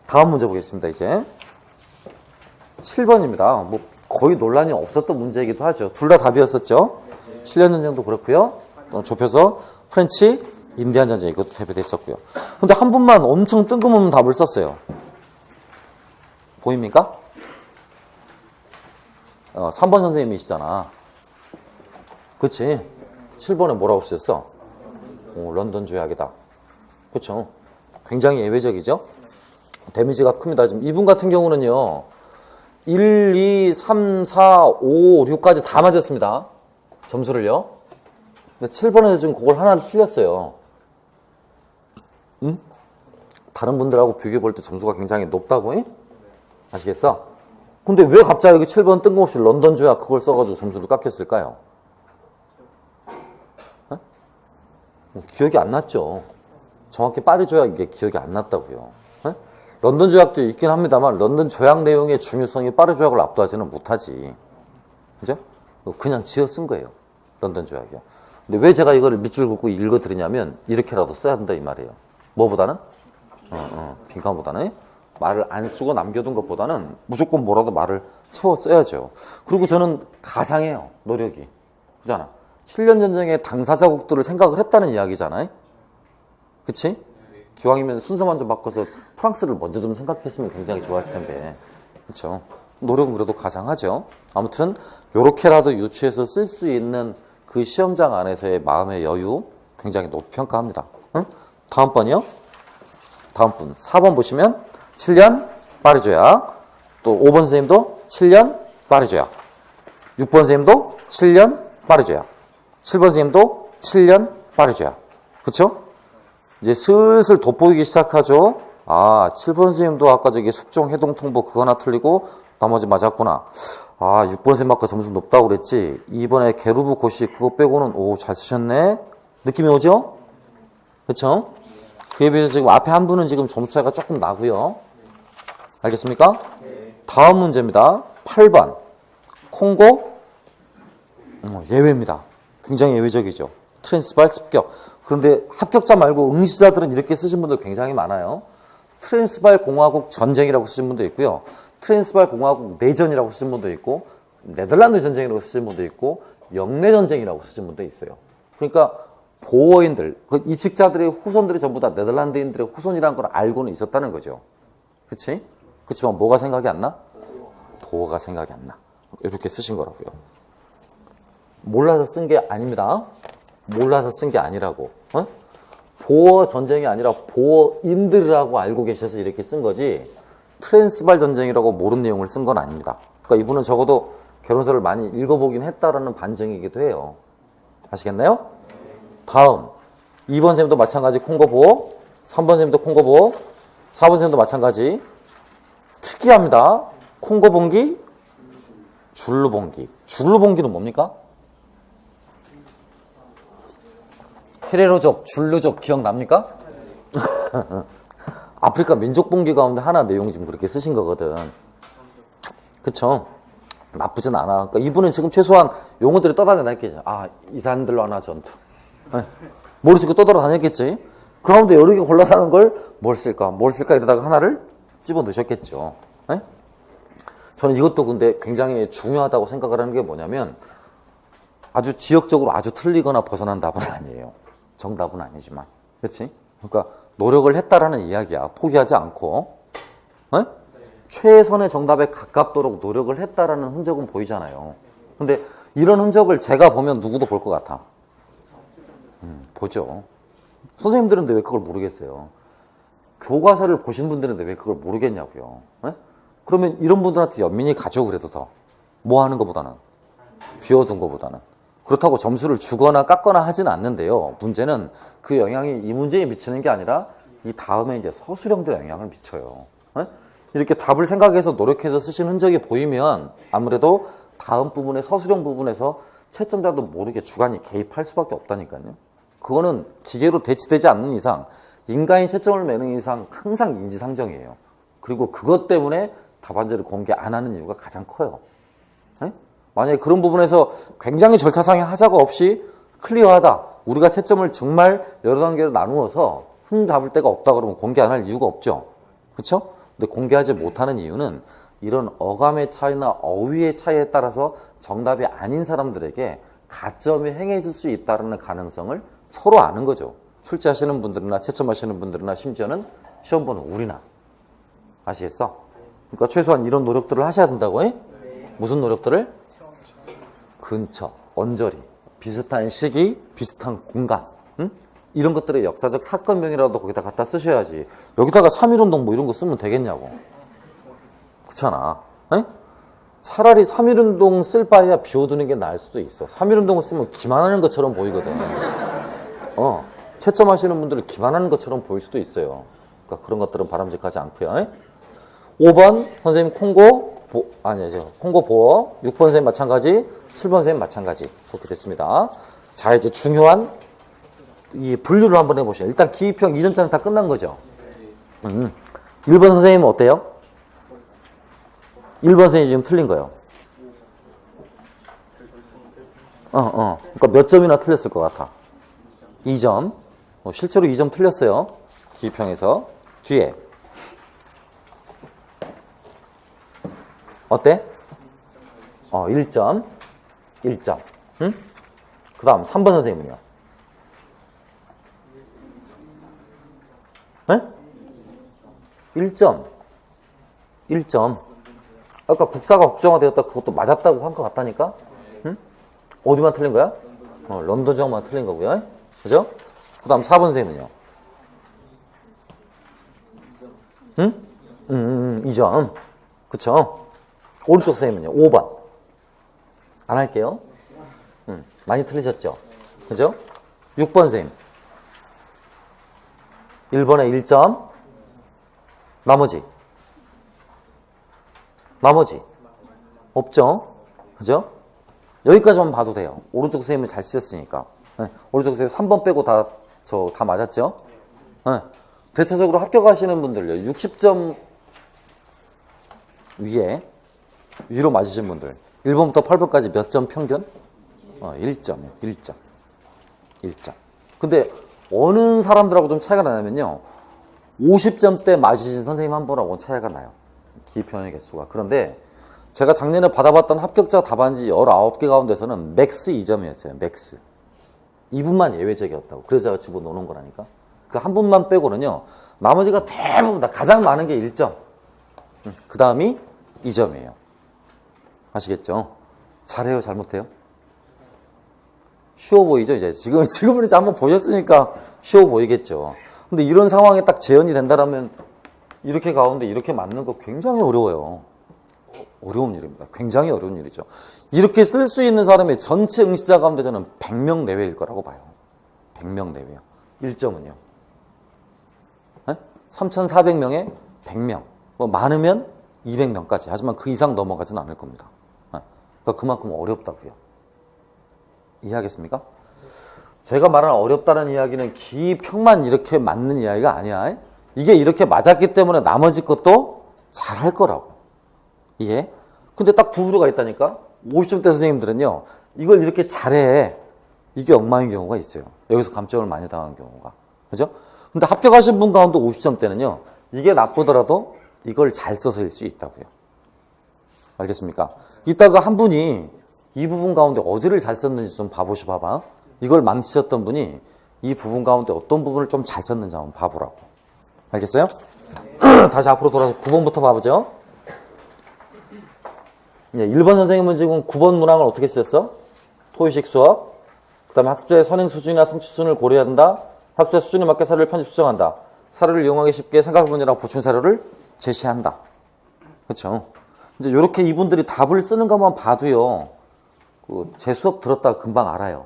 다음 문제 보겠습니다. 이제 7번입니다. 뭐 거의 논란이 없었던 문제이기도 하죠. 둘 다 답이었었죠. 7년 전쟁도 그렇고요. 좁혀서 프렌치 인디안 전쟁 이것도 대비됐었고요. 근데 한 분만 엄청 뜬금없는 답을 썼어요. 보입니까? 3번 선생님이시잖아. 그치? 7번에 뭐라고 쓰셨어? 런던 조약이다. 그쵸? 굉장히 예외적이죠? 데미지가 큽니다. 지금 이분 같은 경우는요, 1, 2, 3, 4, 5, 6까지 다 맞았습니다. 점수를요. 근데 7번에서 지금 그걸 하나 틀렸어요. 응? 다른 분들하고 비교해 볼 때 점수가 굉장히 높다고, 잉? 아시겠어? 근데 왜 갑자기 여기 7번 뜬금없이 런던 조약 그걸 써가지고 점수를 깎였을까요? 기억이 안 났죠. 정확히 파리 조약 이게 기억이 안 났다고요. 런던 조약도 있긴 합니다만 런던 조약 내용의 중요성이 파리 조약을 압도하지는 못하지. 그죠? 그냥 지어 쓴 거예요. 런던 조약이요. 근데 왜 제가 이거를 밑줄 긋고 읽어드리냐면 이렇게라도 써야 된다 이 말이에요. 뭐보다는? 빈칸보다는 말을 안 쓰고 남겨둔 것보다는 무조건 뭐라도 말을 채워 써야죠. 그리고 저는 가상해요. 노력이. 그잖아. 7년 전쟁의 당사자국들을 생각을 했다는 이야기잖아요. 그치? 기왕이면 순서만 좀 바꿔서 프랑스를 먼저 좀 생각했으면 굉장히 좋았을 텐데. 그쵸? 노력은 그래도 가상하죠. 아무튼 요렇게라도 유추해서 쓸 수 있는 그 시험장 안에서의 마음의 여유 굉장히 높이 평가합니다. 응? 다음 번이요. 다음 분 4번 보시면 7년 파리 조약, 또 5번 선생님도 7년 파리 조약, 6번 선생님도 7년 파리 조약, 7번 선생님도 7년 파리 조약. 그쵸? 이제 슬슬 돋보이기 시작하죠. 7번 선생님도 아까 저기 숙종 해동 통보 그거 하나 틀리고 나머지 맞았구나. 6번 선생님 아까 점수 높다고 그랬지. 이번에 게르브 고시 그거 빼고는 잘 쓰셨네. 느낌이 오죠? 그쵸? 그에 비해서 지금 앞에 한 분은 지금 점수 차이가 조금 나고요. 알겠습니까? 다음 문제입니다. 8번. 콩고 예외입니다. 굉장히 예외적이죠. 트랜스발 습격. 그런데 합격자 말고 응시자들은 이렇게 쓰신 분들 굉장히 많아요. 트랜스발 공화국 전쟁이라고 쓰신 분도 있고요. 트랜스발 공화국 내전이라고 쓰신 분도 있고, 네덜란드 전쟁이라고 쓰신 분도 있고, 영내 전쟁이라고 쓰신 분도 있어요. 그러니까 보어인들, 그 이측자들의 후손들이 전부 다 네덜란드인들의 후손이라는 걸 알고는 있었다는 거죠. 그치? 그렇지만 뭐가 생각이 안 나? 보어가 생각이 안 나. 이렇게 쓰신 거라고요. 몰라서 쓴 게 아닙니다. 몰라서 쓴 게 아니라고. 보어 전쟁이 아니라 보어인들이라고 알고 계셔서 이렇게 쓴 거지 트랜스발 전쟁이라고 모르는 내용을 쓴 건 아닙니다. 그러니까 이분은 적어도 결혼서를 많이 읽어보긴 했다라는 반증이기도 해요. 아시겠나요? 다음 2번 선생님도 마찬가지 콩고 보어, 3번 선생님도 콩고 보어, 4번 선생님도 마찬가지. 특이합니다. 콩고 봉기, 줄루 봉기. 줄루 봉기는 뭡니까? 헤레로족, 줄루족 기억납니까? 아프리카 민족 봉기 가운데 하나 내용이 지금 그렇게 쓰신 거거든. 그쵸? 나쁘진 않아. 그러니까 이분은 지금 최소한 용어들이 떠다녔겠지. 아, 이산들로 하나 전투. 네. 모르시고 떠돌아다녔겠지. 그 가운데 여러 개 골라다는 걸 뭘 쓸까? 뭘 쓸까? 이러다가 하나를 집어 넣으셨겠죠. 네? 저는 이것도 근데 굉장히 중요하다고 생각을 하는 게 뭐냐면 아주 지역적으로 아주 틀리거나 벗어난 답은 아니에요. 정답은 아니지만. 그렇지? 그러니까 노력을 했다라는 이야기야. 포기하지 않고. 네? 최선의 정답에 가깝도록 노력을 했다라는 흔적은 보이잖아요. 근데 이런 흔적을 제가 보면 누구도 볼 것 같아. 보죠. 선생님들은 왜 그걸 모르겠어요? 교과서를 보신 분들은 왜 그걸 모르겠냐고요. 네? 그러면 이런 분들한테 연민이 가죠. 그래도 더. 뭐 하는 것보다는. 비워둔 것보다는. 그렇다고 점수를 주거나 깎거나 하진 않는데요. 문제는 그 영향이 이 문제에 미치는 게 아니라 이 다음에 이제 서술형들 영향을 미쳐요. 네? 이렇게 답을 생각해서 노력해서 쓰신 흔적이 보이면 아무래도 다음 부분의 서술형 부분에서 채점자도 모르게 주관이 개입할 수밖에 없다니까요. 그거는 기계로 대치되지 않는 이상, 인간이 채점을 매는 이상 항상 인지상정이에요. 그리고 그것 때문에 답안지를 공개 안 하는 이유가 가장 커요. 네? 만약에 그런 부분에서 굉장히 절차상의 하자가 없이 클리어하다. 우리가 채점을 정말 여러 단계로 나누어서 잡을 데가 없다 그러면 공개 안 할 이유가 없죠. 그렇죠? 근데 공개하지 못하는 이유는 이런 어감의 차이나 어휘의 차이에 따라서 정답이 아닌 사람들에게 가점이 행해질 수 있다는 가능성을 서로 아는 거죠. 출제하시는 분들이나 채점하시는 분들이나 심지어는 시험 보는 우리나. 아시겠어? 그러니까 최소한 이런 노력들을 하셔야 된다고 해? 무슨 노력들을? 근처, 언저리, 비슷한 시기, 비슷한 공간. 응? 이런 것들의 역사적 사건명이라도 거기다 갖다 쓰셔야지. 여기다가 3.1운동 뭐 이런 거 쓰면 되겠냐고. 그렇잖아. 에? 차라리 3.1운동 쓸 바에야 비워두는 게 나을 수도 있어. 3.1운동을 쓰면 기만하는 것처럼 보이거든. 채점하시는 분들은 기만하는 것처럼 보일 수도 있어요. 그러니까 그런 것들은 바람직하지 않고요. 에? 5번 선생님 콩고 콩고 보어. 6번 선생님 마찬가지. 7번 선생님 마찬가지. 그렇게 됐습니다. 자, 이제 중요한 이 분류를 한번 해보시죠. 일단 기입형 이전자는 다 끝난 거죠. 1번 선생님은 어때요? 1번 선생님이 지금 틀린 거예요. 그러니까 몇 점이나 틀렸을 것 같아? 2점. 실제로 2점 틀렸어요. 기입형에서. 뒤에. 어때? 1점. 1점. 응? 그 다음 3번 선생님은요? 네? 1점. 1점. 아까 국사가 국정화되었다 그것도 맞았다고 한 것 같다니까? 응? 어디만 틀린 거야? 런던 지역만 틀린 거고요. 그죠? 그 다음 4번 선생님은요? 응? 2점. 그쵸? 오른쪽 선생님은요? 5번. 안 할게요. 많이 틀리셨죠? 그죠? 6번 선생님. 1번에 1점. 나머지 없죠? 그죠? 여기까지만 봐도 돼요. 오른쪽 선생님은 잘 쓰셨으니까. 네. 오른쪽 선생님 3번 빼고 다 맞았죠? 네. 대체적으로 합격하시는 분들요. 60점 위로 맞으신 분들. 1번부터 8번까지 몇 점 평균? 1점이요. 1점. 근데 어느 사람들하고 좀 차이가 나냐면요. 50점대 맞으신 선생님 한 분하고는 차이가 나요. 기입형의 개수가. 그런데 제가 작년에 받아봤던 합격자 답안지 19개 가운데서는 맥스 2점이었어요. 맥스. 이분만 예외적이었다고. 그래서 제가 집어넣는 거라니까. 그 한 분만 빼고는요. 나머지가 대부분 다 가장 많은 게 1점. 그 다음이 2점이에요. 아시겠죠? 잘해요? 잘못해요? 쉬워 보이죠? 이제 지금은 이제 한번 보셨으니까 쉬워 보이겠죠. 근데 이런 상황에 딱 재현이 된다라면 이렇게 가운데 이렇게 맞는 거 굉장히 어려워요. 어려운 일입니다. 굉장히 어려운 일이죠. 이렇게 쓸 수 있는 사람의 전체 응시자 가운데 저는 100명 내외일 거라고 봐요. 100명 내외요. 1점은요. 3,400명에 100명. 뭐 많으면 200명까지. 하지만 그 이상 넘어가지는 않을 겁니다. 그러니까 그만큼 어렵다고요. 이해하겠습니까? 제가 말하는 어렵다는 이야기는 기입형만 이렇게 맞는 이야기가 아니야. 이게 이렇게 맞았기 때문에 나머지 것도 잘할 거라고. 이해? 근데 딱 두 부류가 있다니까? 50점대 선생님들은요, 이걸 이렇게 잘해. 이게 엉망인 경우가 있어요. 여기서 감점을 많이 당한 경우가. 그죠? 근데 합격하신 분 가운데 50점대는요, 이게 나쁘더라도 이걸 잘 써서일 수 있다고요. 알겠습니까? 이따가 한 분이 이 부분 가운데 어디를 잘 썼는지 좀 봐봐. 이걸 망치셨던 분이 이 부분 가운데 어떤 부분을 좀 잘 썼는지 한번 봐보라고. 알겠어요? 다시 앞으로 돌아서 9번부터 봐보죠. 1번 선생님은 지금 9번 문항을 어떻게 쓰셨어? 토의식 수업. 그 다음에 학습자의 선행 수준이나 성취 수준을 고려해야 한다. 학습자 수준에 맞게 사료를 편집 수정한다. 사료를 이용하기 쉽게 생각해보느라 보충 사료를 제시한다. 그렇죠? 이제 이렇게 이분들이 답을 쓰는 것만 봐도요, 제 수업 들었다가 금방 알아요.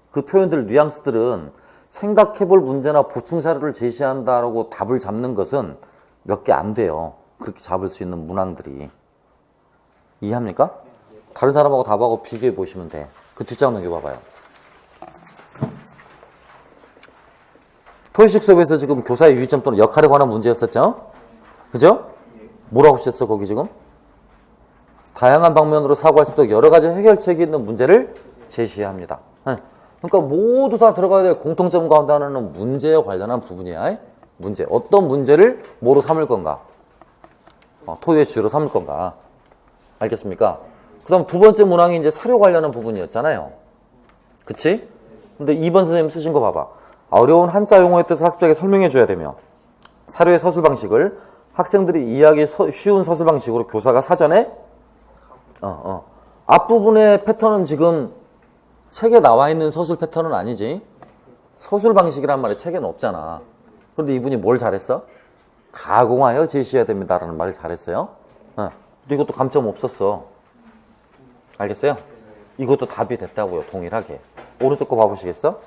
그 표현들, 뉘앙스들은 생각해볼 문제나 보충 사료를 제시한다라고 답을 잡는 것은 몇 개 안 돼요. 그렇게 잡을 수 있는 문항들이. 이해합니까? 다른 사람하고 답하고 비교해 보시면 돼. 그 뒷장 넘겨봐봐요. 토의식 수업에서 지금 교사의 유의점 또는 역할에 관한 문제였었죠? 그죠? 뭐라고 쓰셨어, 거기 지금? 다양한 방면으로 사고할 수 있도록 여러 가지 해결책이 있는 문제를 제시합니다. 그러니까 모두 다 들어가야 될 공통점 가운데 하나는 문제에 관련한 부분이야. 문제. 어떤 문제를 뭐로 삼을 건가? 토의의 주제로 삼을 건가? 알겠습니까? 그 다음 두 번째 문항이 이제 사료 관련한 부분이었잖아요. 그치? 근데 2번 선생님 쓰신 거 봐봐. 어려운 한자 용어의 뜻을 학습자에게 설명해 줘야 되며, 사료의 서술 방식을 학생들이 이해하기 쉬운 서술 방식으로 교사가 사전에 앞부분의 패턴은 지금 책에 나와 있는 서술 패턴은 아니지. 서술 방식이란 말이 책에는 없잖아. 그런데 이분이 뭘 잘했어? 가공하여 제시해야 됩니다라는 말을 잘했어요. 근데 이것도 감점 없었어. 알겠어요? 이것도 답이 됐다고요. 동일하게. 오른쪽 거 봐보시겠어?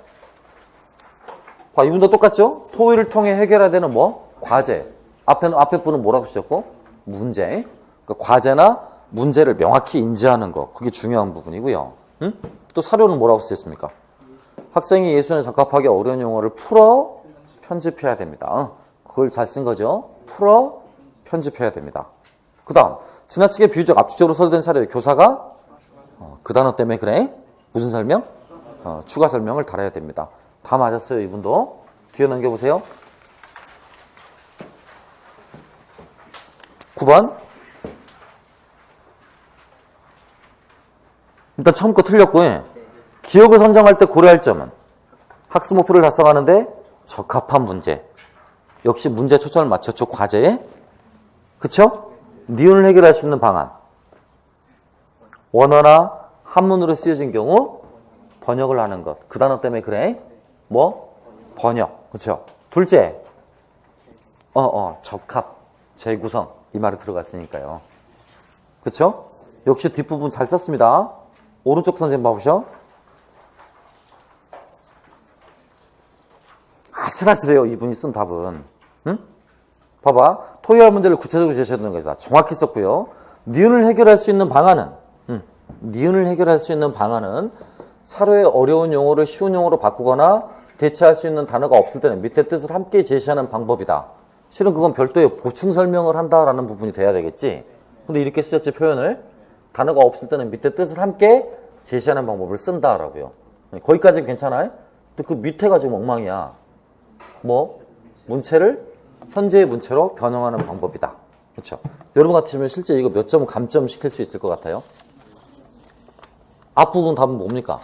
봐, 이분도 똑같죠? 토의를 통해 해결해야 되는 뭐? 과제. 앞에 분은 뭐라고 쓰셨고? 문제. 그러니까 과제나 문제를 명확히 인지하는 거. 그게 중요한 부분이고요. 응? 또 사료는 뭐라고 쓰셨습니까? 학생이 예술에 적합하게 어려운 용어를 풀어 편집해야 됩니다. 그걸 잘 쓴 거죠? 풀어 편집해야 됩니다. 그 다음, 지나치게 비유적 압축적으로 설된 사료에 교사가 그 단어 때문에 그래? 무슨 설명? 추가 설명을 달아야 됩니다. 다 맞았어요, 이분도. 뒤에 넘겨보세요. 9번. 일단 처음 거 틀렸고, 기억을 선정할 때 고려할 점은 학습 목표를 달성하는데 적합한 문제. 역시 문제 초점을 맞췄죠, 과제에. 그쵸? 니은을 해결할 수 있는 방안. 원어나 한문으로 쓰여진 경우 번역을 하는 것. 그 단어 때문에 그래? 뭐? 번역. 그쵸? 둘째. 적합. 재구성. 이 말이 들어갔으니까요. 그쵸? 역시 뒷부분 잘 썼습니다. 오른쪽 선생님 봐보셔. 아슬아슬해요, 이분이 쓴 답은. 응? 봐봐. 토의할 문제를 구체적으로 제시하는 거다. 정확히 썼고요. 니은을 해결할 수 있는 방안은, 니은을 해결할 수 있는 방안은 사료의 어려운 용어를 쉬운 용어로 바꾸거나 대체할 수 있는 단어가 없을 때는 밑에 뜻을 함께 제시하는 방법이다. 실은 그건 별도의 보충 설명을 한다라는 부분이 돼야 되겠지. 근데 이렇게 쓰였지, 표현을. 단어가 없을 때는 밑에 뜻을 함께 제시하는 방법을 쓴다라고요. 거기까지는 괜찮아요? 근데 그 밑에가 지금 엉망이야. 뭐? 문체를 현재의 문체로 변형하는 방법이다. 그렇죠? 여러분 같으시면 실제 이거 몇 점 감점 시킬 수 있을 것 같아요? 앞부분 답은 뭡니까?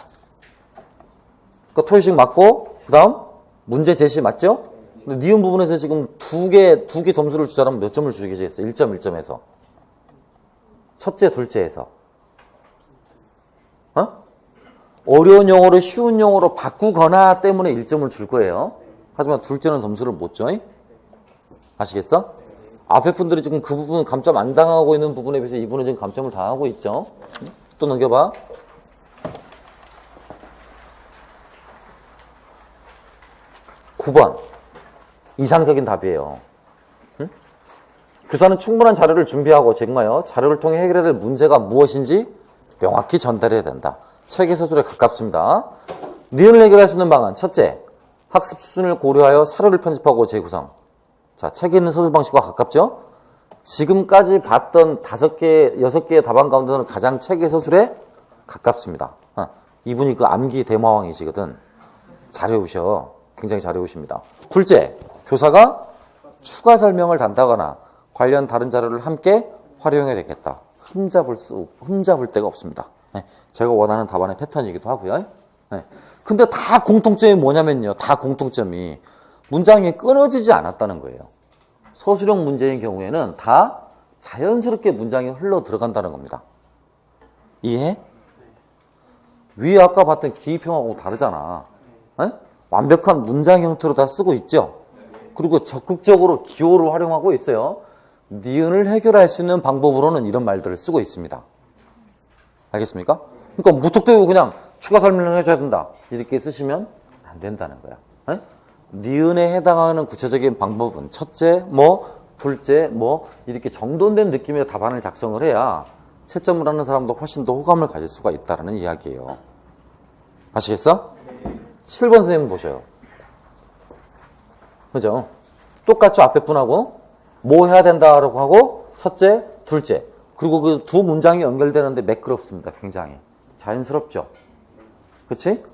그러니까 토의식 맞고, 그 다음 문제 제시 맞죠? 근데 니은 부분에서 지금 두 개 점수를 주자면 몇 점을 주시겠어? 1점, 1점에서. 첫째, 둘째에서. 어려운 용어를 쉬운 용어로 바꾸거나 때문에 1점을 줄 거예요. 하지만 둘째는 점수를 못 줘. 아시겠어? 앞에 분들이 지금 그 부분 감점 안 당하고 있는 부분에 비해서 이분은 지금 감점을 당하고 있죠. 또 넘겨봐. (9번) 이상적인 답이에요. 교사는 충분한 자료를 준비하고 제공하여 자료를 통해 해결해야 될 문제가 무엇인지 명확히 전달해야 된다. 책의 서술에 가깝습니다. 니은을 해결할 수 있는 방안. 첫째, 학습 수준을 고려하여 사료를 편집하고 재구성. 자, 책에 있는 서술 방식과 가깝죠? 지금까지 봤던 5개, 6개의 답안 가운데서는 가장 체계 서술에 가깝습니다. 이분이 그 암기 대마왕이시거든. 잘 외우셔. 굉장히 잘 외우십니다. 둘째, 교사가 추가 설명을 단다거나 관련 다른 자료를 함께 활용해야 되겠다. 흠잡을 데가 없습니다. 제가 원하는 답안의 패턴이기도 하고요. 근데 다 공통점이 뭐냐면요. 다 공통점이 문장이 끊어지지 않았다는 거예요. 서술형 문제인 경우에는 다 자연스럽게 문장이 흘러 들어간다는 겁니다. 이해? 위에 아까 봤던 기입형하고 다르잖아. 완벽한 문장 형태로 다 쓰고 있죠. 그리고 적극적으로 기호를 활용하고 있어요. 니은을 해결할 수 있는 방법으로는 이런 말들을 쓰고 있습니다. 알겠습니까? 그러니까 무턱대고 그냥 추가 설명을 해줘야 된다 이렇게 쓰시면 안 된다는 거야. 니은에 해당하는 구체적인 방법은 첫째, 둘째, 이렇게 정돈된 느낌의 답안을 작성을 해야 채점을 하는 사람도 훨씬 더 호감을 가질 수가 있다는 이야기예요. 아시겠어? 7번 선생님 보셔요. 그죠? 똑같죠? 앞에 분하고 뭐 해야 된다라고 하고 첫째, 둘째. 그리고 그 두 문장이 연결되는데 매끄럽습니다. 굉장히. 자연스럽죠? 그치?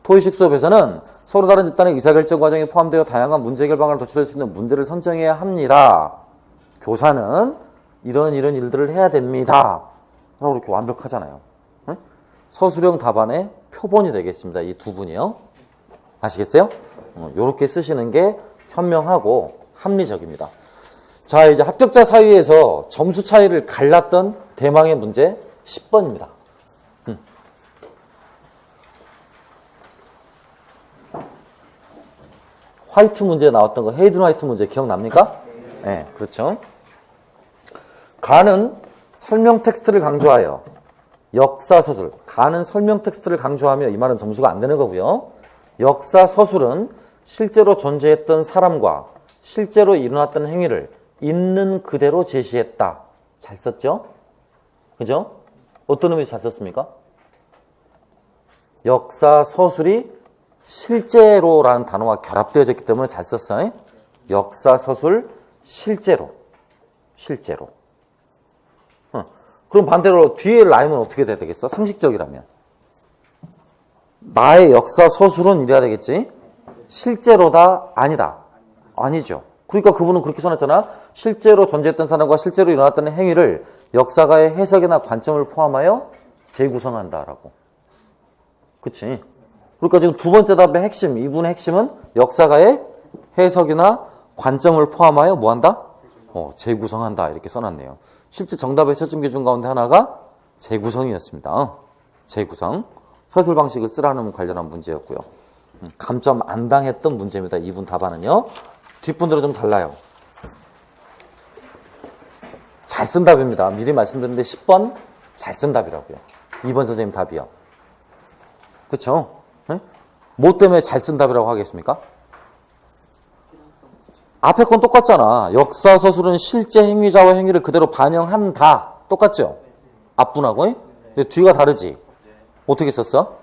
토의식 수업에서는 서로 다른 집단의 의사결정 과정이 포함되어 다양한 문제 해결 방안을 도출할 수 있는 문제를 선정해야 합니다. 교사는 이런 일들을 해야 됩니다. 라고 이렇게 완벽하잖아요. 응? 서술형 답안의 표본이 되겠습니다. 이 두 분이요. 아시겠어요? 이렇게 쓰시는 게 현명하고 합리적입니다. 자, 이제 합격자 사이에서 점수 차이를 갈랐던 대망의 문제 10번입니다. 화이트 문제에 나왔던 거, 헤이든 화이트 문제 기억납니까? 네, 그렇죠. 가는 설명 텍스트를 강조하여 역사 서술, 가는 설명 텍스트를 강조하며 이 말은 점수가 안 되는 거고요. 역사 서술은 실제로 존재했던 사람과 실제로 일어났던 행위를 있는 그대로 제시했다. 잘 썼죠? 그죠? 어떤 의미에서 잘 썼습니까? 역사 서술이 실제로라는 단어와 결합되어져 있기 때문에 잘 썼어요. 역사 서술 실제로. 그럼 반대로 뒤에 라임은 어떻게 돼야 되겠어? 상식적이라면. 나의 역사 서술은 이래야 되겠지? 실제로다, 아니다. 아니죠. 그러니까 그분은 그렇게 써놨잖아. 실제로 존재했던 사람과 실제로 일어났던 행위를 역사가의 해석이나 관점을 포함하여 재구성한다라고. 그치? 그러니까 지금 두 번째 답의 핵심, 이분의 핵심은 역사가의 해석이나 관점을 포함하여 뭐한다? 재구성한다. 이렇게 써놨네요. 실제 정답의 채점 기준 가운데 하나가 재구성이었습니다. 재구성. 서술 방식을 쓰라는 관련한 문제였고요. 감점 안 당했던 문제입니다. 이분 답안은요. 뒷분들은 좀 달라요. 잘 쓴 답입니다. 미리 말씀드렸는데 10번 잘 쓴 답이라고요. 2번 선생님 답이요. 그렇죠? 뭐 때문에 잘 쓴 답이라고 하겠습니까? 앞에 건 똑같잖아. 역사 서술은 실제 행위자와 행위를 그대로 반영한다. 똑같죠? 앞분하고. 근데 뒤가 다르지. 어떻게 썼어?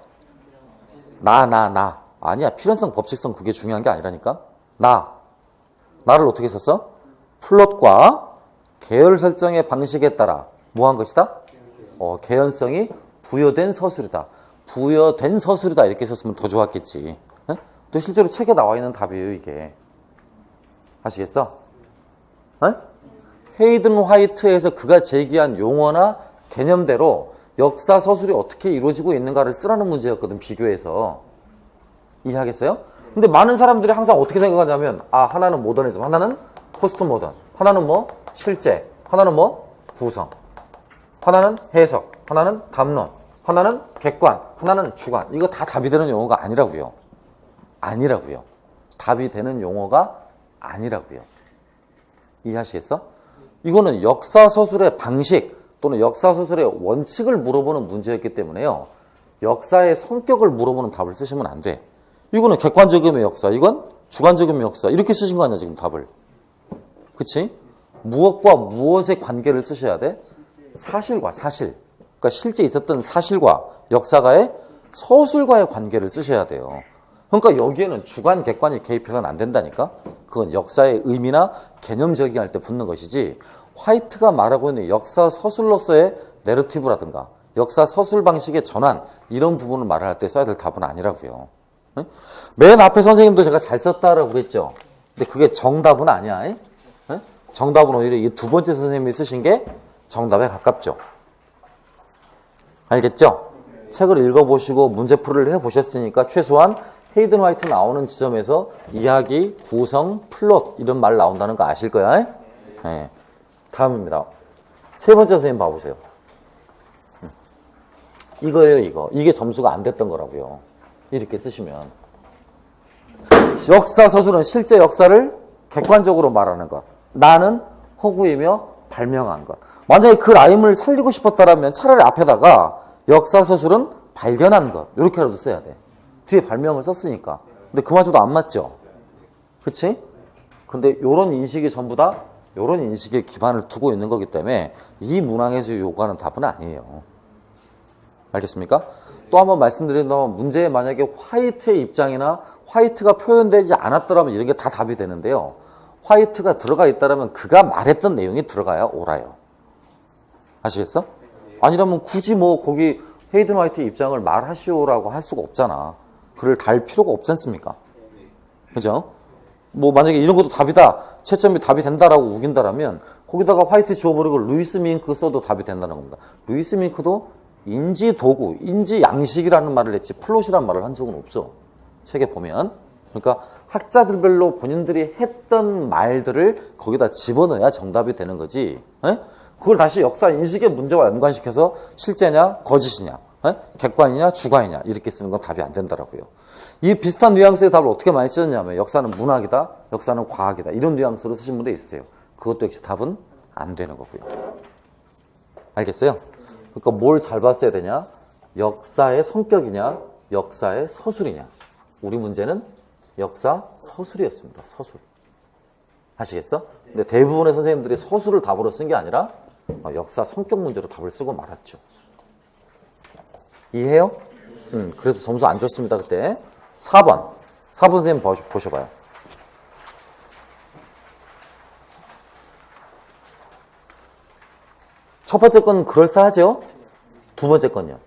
나. 아니야. 필연성, 법칙성 그게 중요한 게 아니라니까. 나를 어떻게 썼어? 플롯과 계열 설정의 방식에 따라 뭐 한 것이다? 개연성이 부여된 서술이다. 부여된 서술이다. 이렇게 썼으면 더 좋았겠지. 또 실제로 책에 나와 있는 답이에요, 이게. 아시겠어? 헤이든 화이트에서 그가 제기한 용어나 개념대로 역사 서술이 어떻게 이루어지고 있는가를 쓰라는 문제였거든, 비교해서. 이해하겠어요? 근데 많은 사람들이 항상 어떻게 생각하냐면, 하나는 모더니즘, 하나는 포스트 모던, 하나는 실제, 하나는 구성, 하나는 해석, 하나는 담론, 하나는 객관, 하나는 주관. 이거 다 답이 되는 용어가 아니라고요. 답이 되는 용어가 아니라고요. 이해하시겠어? 이거는 역사서술의 방식 또는 역사서술의 원칙을 물어보는 문제였기 때문에요. 역사의 성격을 물어보는 답을 쓰시면 안 돼. 이거는 객관적임의 역사, 이건 주관적임의 역사. 이렇게 쓰신 거 아니야, 지금 답을. 그치? 무엇과 무엇의 관계를 쓰셔야 돼? 사실과 사실. 그러니까 실제 있었던 사실과 역사가의 서술과의 관계를 쓰셔야 돼요. 그러니까 여기에는 주관, 객관이 개입해서는 안 된다니까? 그건 역사의 의미나 개념 적용할 때 붙는 것이지 화이트가 말하고 있는 역사 서술로서의 내러티브라든가 역사 서술 방식의 전환 이런 부분을 말을 할 때 써야 될 답은 아니라고요. 응? 맨 앞에 선생님도 제가 잘 썼다라고 그랬죠. 근데 그게 정답은 아니야. 응? 정답은 오히려 이 두 번째 선생님이 쓰신 게 정답에 가깝죠. 알겠죠? 책을 읽어보시고 문제풀이를 해보셨으니까 최소한 헤이든 화이트 나오는 지점에서 이야기, 구성, 플롯 이런 말 나온다는 거 아실 거야. 네. 다음입니다. 세 번째 선생님 봐보세요. 이거예요, 이거. 이게 점수가 안 됐던 거라고요. 이렇게 쓰시면. 역사 서술은 실제 역사를 객관적으로 말하는 것. 나는 허구이며 발명한 것. 만약에 그 라임을 살리고 싶었다면 차라리 앞에다가 역사 서술은 발견한 것. 이렇게라도 써야 돼. 뒤에 발명을 썼으니까. 근데 그마저도 안 맞죠? 그치? 근데 요런 인식이 전부 다 요런 인식에 기반을 두고 있는 거기 때문에 이 문항에서 요구하는 답은 아니에요. 알겠습니까? 또 한번 말씀드린다면 문제에 만약에 화이트의 입장이나 화이트가 표현되지 않았더라면 이런 게 다 답이 되는데요. 화이트가 들어가 있다면 그가 말했던 내용이 들어가야 옳아요. 아시겠어? 아니라면 굳이 뭐 거기 헤이든 화이트의 입장을 말하시오라고 할 수가 없잖아. 글을 달 필요가 없지 않습니까? 그죠? 뭐 만약에 이런 것도 답이다. 채점이 답이 된다라고 우긴다라면 거기다가 화이트 지워버리고 루이스 밍크 써도 답이 된다는 겁니다. 루이스 밍크도 인지 도구, 인지 양식이라는 말을 했지 플롯이라는 말을 한 적은 없어. 책에 보면. 그러니까 학자들별로 본인들이 했던 말들을 거기다 집어넣어야 정답이 되는 거지. 에? 그걸 다시 역사 인식의 문제와 연관시켜서 실제냐 거짓이냐 에? 객관이냐 주관이냐 이렇게 쓰는 건 답이 안 된다라고요. 이 비슷한 뉘앙스의 답을 어떻게 많이 쓰셨냐면 역사는 문학이다, 역사는 과학이다 이런 뉘앙스로 쓰신 분도 있어요. 그것도 역시 답은 안 되는 거고요. 알겠어요? 그러니까 뭘 잘 봤어야 되냐? 역사의 성격이냐 역사의 서술이냐. 우리 문제는 역사 서술이었습니다. 서술. 아시겠어? 근데 대부분의 선생님들이 서술을 답으로 쓴 게 아니라 역사 성격 문제로 답을 쓰고 말았죠. 이해해요? 그래서 점수 안 줬습니다. 그때 4번 선생님 보셔봐요. 첫 번째 건 그럴싸하죠? 두 번째 건요.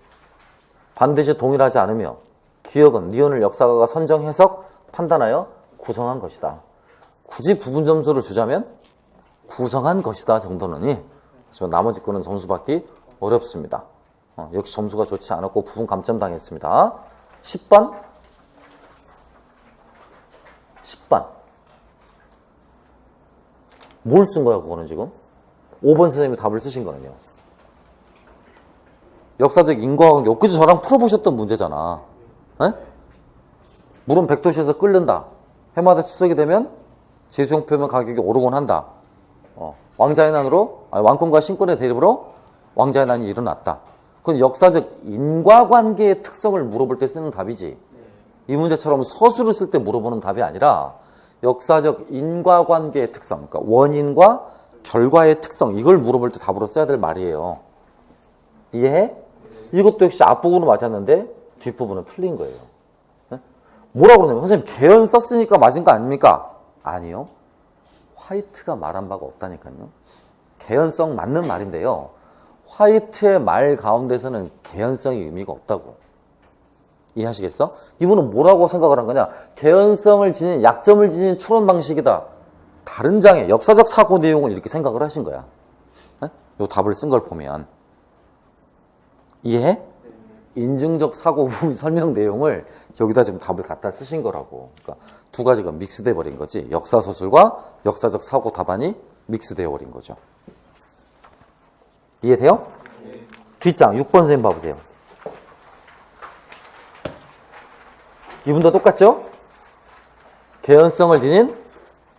반드시 동일하지 않으며 기억은 니은을 역사가가 선정, 해석, 판단하여 구성한 것이다. 굳이 부분 점수를 주자면 구성한 것이다 정도는 나머지 거는 점수 받기 어렵습니다. 역시 점수가 좋지 않았고 부분 감점 당했습니다. 10번 뭘 쓴 거야 그거는 지금? 5번 선생님이 답을 쓰신 거는요. 역사적 인과관계 엊그제 저랑 풀어보셨던 문제잖아. 에? 물은 100도씨에서 끓는다. 해마다 추석이 되면 제수용표면 가격이 오르곤 한다. 왕자의 난으로 왕권과 신권의 대립으로 왕자의 난이 일어났다. 그건 역사적 인과관계의 특성을 물어볼 때 쓰는 답이지. 이 문제처럼 서술을 쓸 때 물어보는 답이 아니라 역사적 인과관계의 특성, 그러니까 원인과 결과의 특성 이걸 물어볼 때 답으로 써야 될 말이에요. 이해해? 이것도 역시 앞부분은 맞았는데 뒷부분은 틀린 거예요. 뭐라고 그러냐면 선생님 개연 썼으니까 맞은 거 아닙니까? 아니요. 화이트가 말한 바가 없다니까요. 개연성 맞는 말인데요. 화이트의 말 가운데서는 개연성의 의미가 없다고. 이해하시겠어? 이분은 뭐라고 생각을 한 거냐? 개연성을 지닌 약점을 지닌 추론 방식이다. 다른 장의 역사적 사고 내용을 이렇게 생각을 하신 거야. 이 답을 쓴 걸 보면. 이해해? 인증적 사고 설명 내용을 여기다 지금 답을 갖다 쓰신 거라고. 그러니까 두 가지가 믹스돼 버린 거지. 역사서술과 역사적 사고 답안이 믹스되어 버린 거죠. 이해돼요? 네. 뒷장 6번 선생님 봐보세요. 이분도 똑같죠? 개연성을 지닌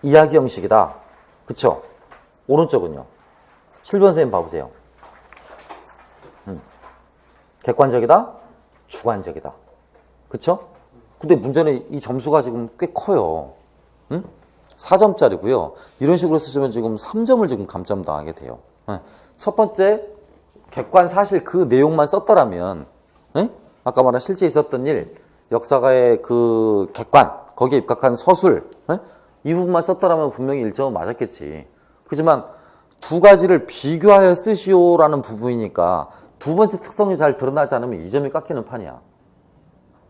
이야기 형식이다. 그쵸? 오른쪽은요. 7번 선생님 봐보세요. 객관적이다, 주관적이다. 그쵸? 근데 문제는 이 점수가 지금 꽤 커요. 4점짜리고요. 이런 식으로 쓰시면 지금 3점을 지금 감점당하게 돼요. 첫 번째, 객관 사실 그 내용만 썼더라면, 아까 말한 실제 있었던 일, 역사가의 그 객관, 거기에 입각한 서술, 이 부분만 썼더라면 분명히 1점은 맞았겠지. 그렇지만 두 가지를 비교하여 쓰시오라는 부분이니까 두 번째 특성이 잘 드러나지 않으면 2점이 깎이는 판이야.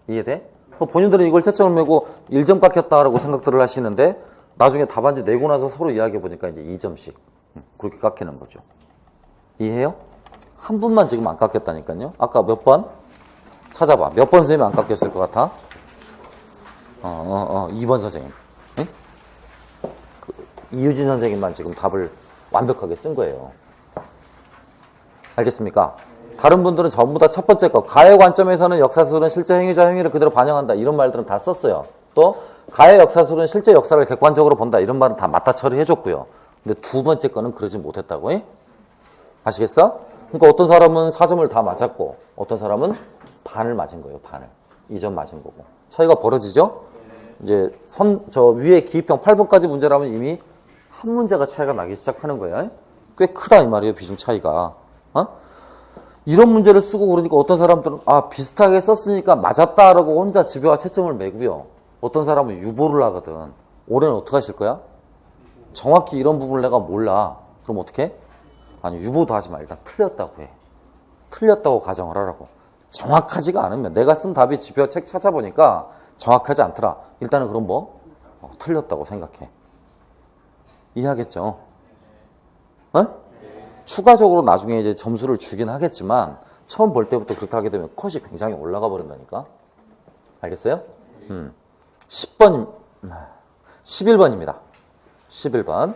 이해돼? 본인들은 이걸 채점을 메고 1점 깎였다라고 생각들을 하시는데 나중에 답안지 내고 나서 서로 이야기해보니까 이제 2점씩 그렇게 깎이는 거죠. 이해해요? 한 분만 지금 안 깎였다니까요. 아까 몇 번? 찾아봐. 몇 번 선생님이 안 깎였을 것 같아? 2번 선생님. 응? 이유진 선생님만 지금 답을 완벽하게 쓴 거예요. 알겠습니까? 다른 분들은 전부 다 첫 번째 거 가의 관점에서는 역사술은 실제 행위자 행위를 그대로 반영한다 이런 말들은 다 썼어요. 또 가의 역사술은 실제 역사를 객관적으로 본다 이런 말은 다 맞다 처리해줬고요. 근데 두 번째 거는 그러지 못했다고. 아시겠어? 그러니까 어떤 사람은 4점을 다 맞았고 어떤 사람은 반을 맞은 거예요. 반을. 2점 맞은 거고. 차이가 벌어지죠? 이제 저 위에 기입형 8번까지 문제라면 이미 한 문제가 차이가 나기 시작하는 거예요. 꽤 크다 이 말이에요. 비중 차이가. 이런 문제를 쓰고 그러니까 어떤 사람들은 비슷하게 썼으니까 맞았다라고 혼자 집요한 채점을 매고요. 어떤 사람은 유보를 하거든. 올해는 어떻게 하실 거야? 정확히 이런 부분을 내가 몰라. 그럼 어떻게 해? 아니 유보도 하지 마. 일단 틀렸다고 해. 틀렸다고 가정을 하라고. 정확하지가 않으면 내가 쓴 답이 집요 책 찾아보니까 정확하지 않더라. 일단은 그럼 틀렸다고 생각해. 이해하겠죠? 추가적으로 나중에 이제 점수를 주긴 하겠지만 처음 볼 때부터 그렇게 하게 되면 컷이 굉장히 올라가 버린다니까. 알겠어요? 10번, 11번입니다. 11번.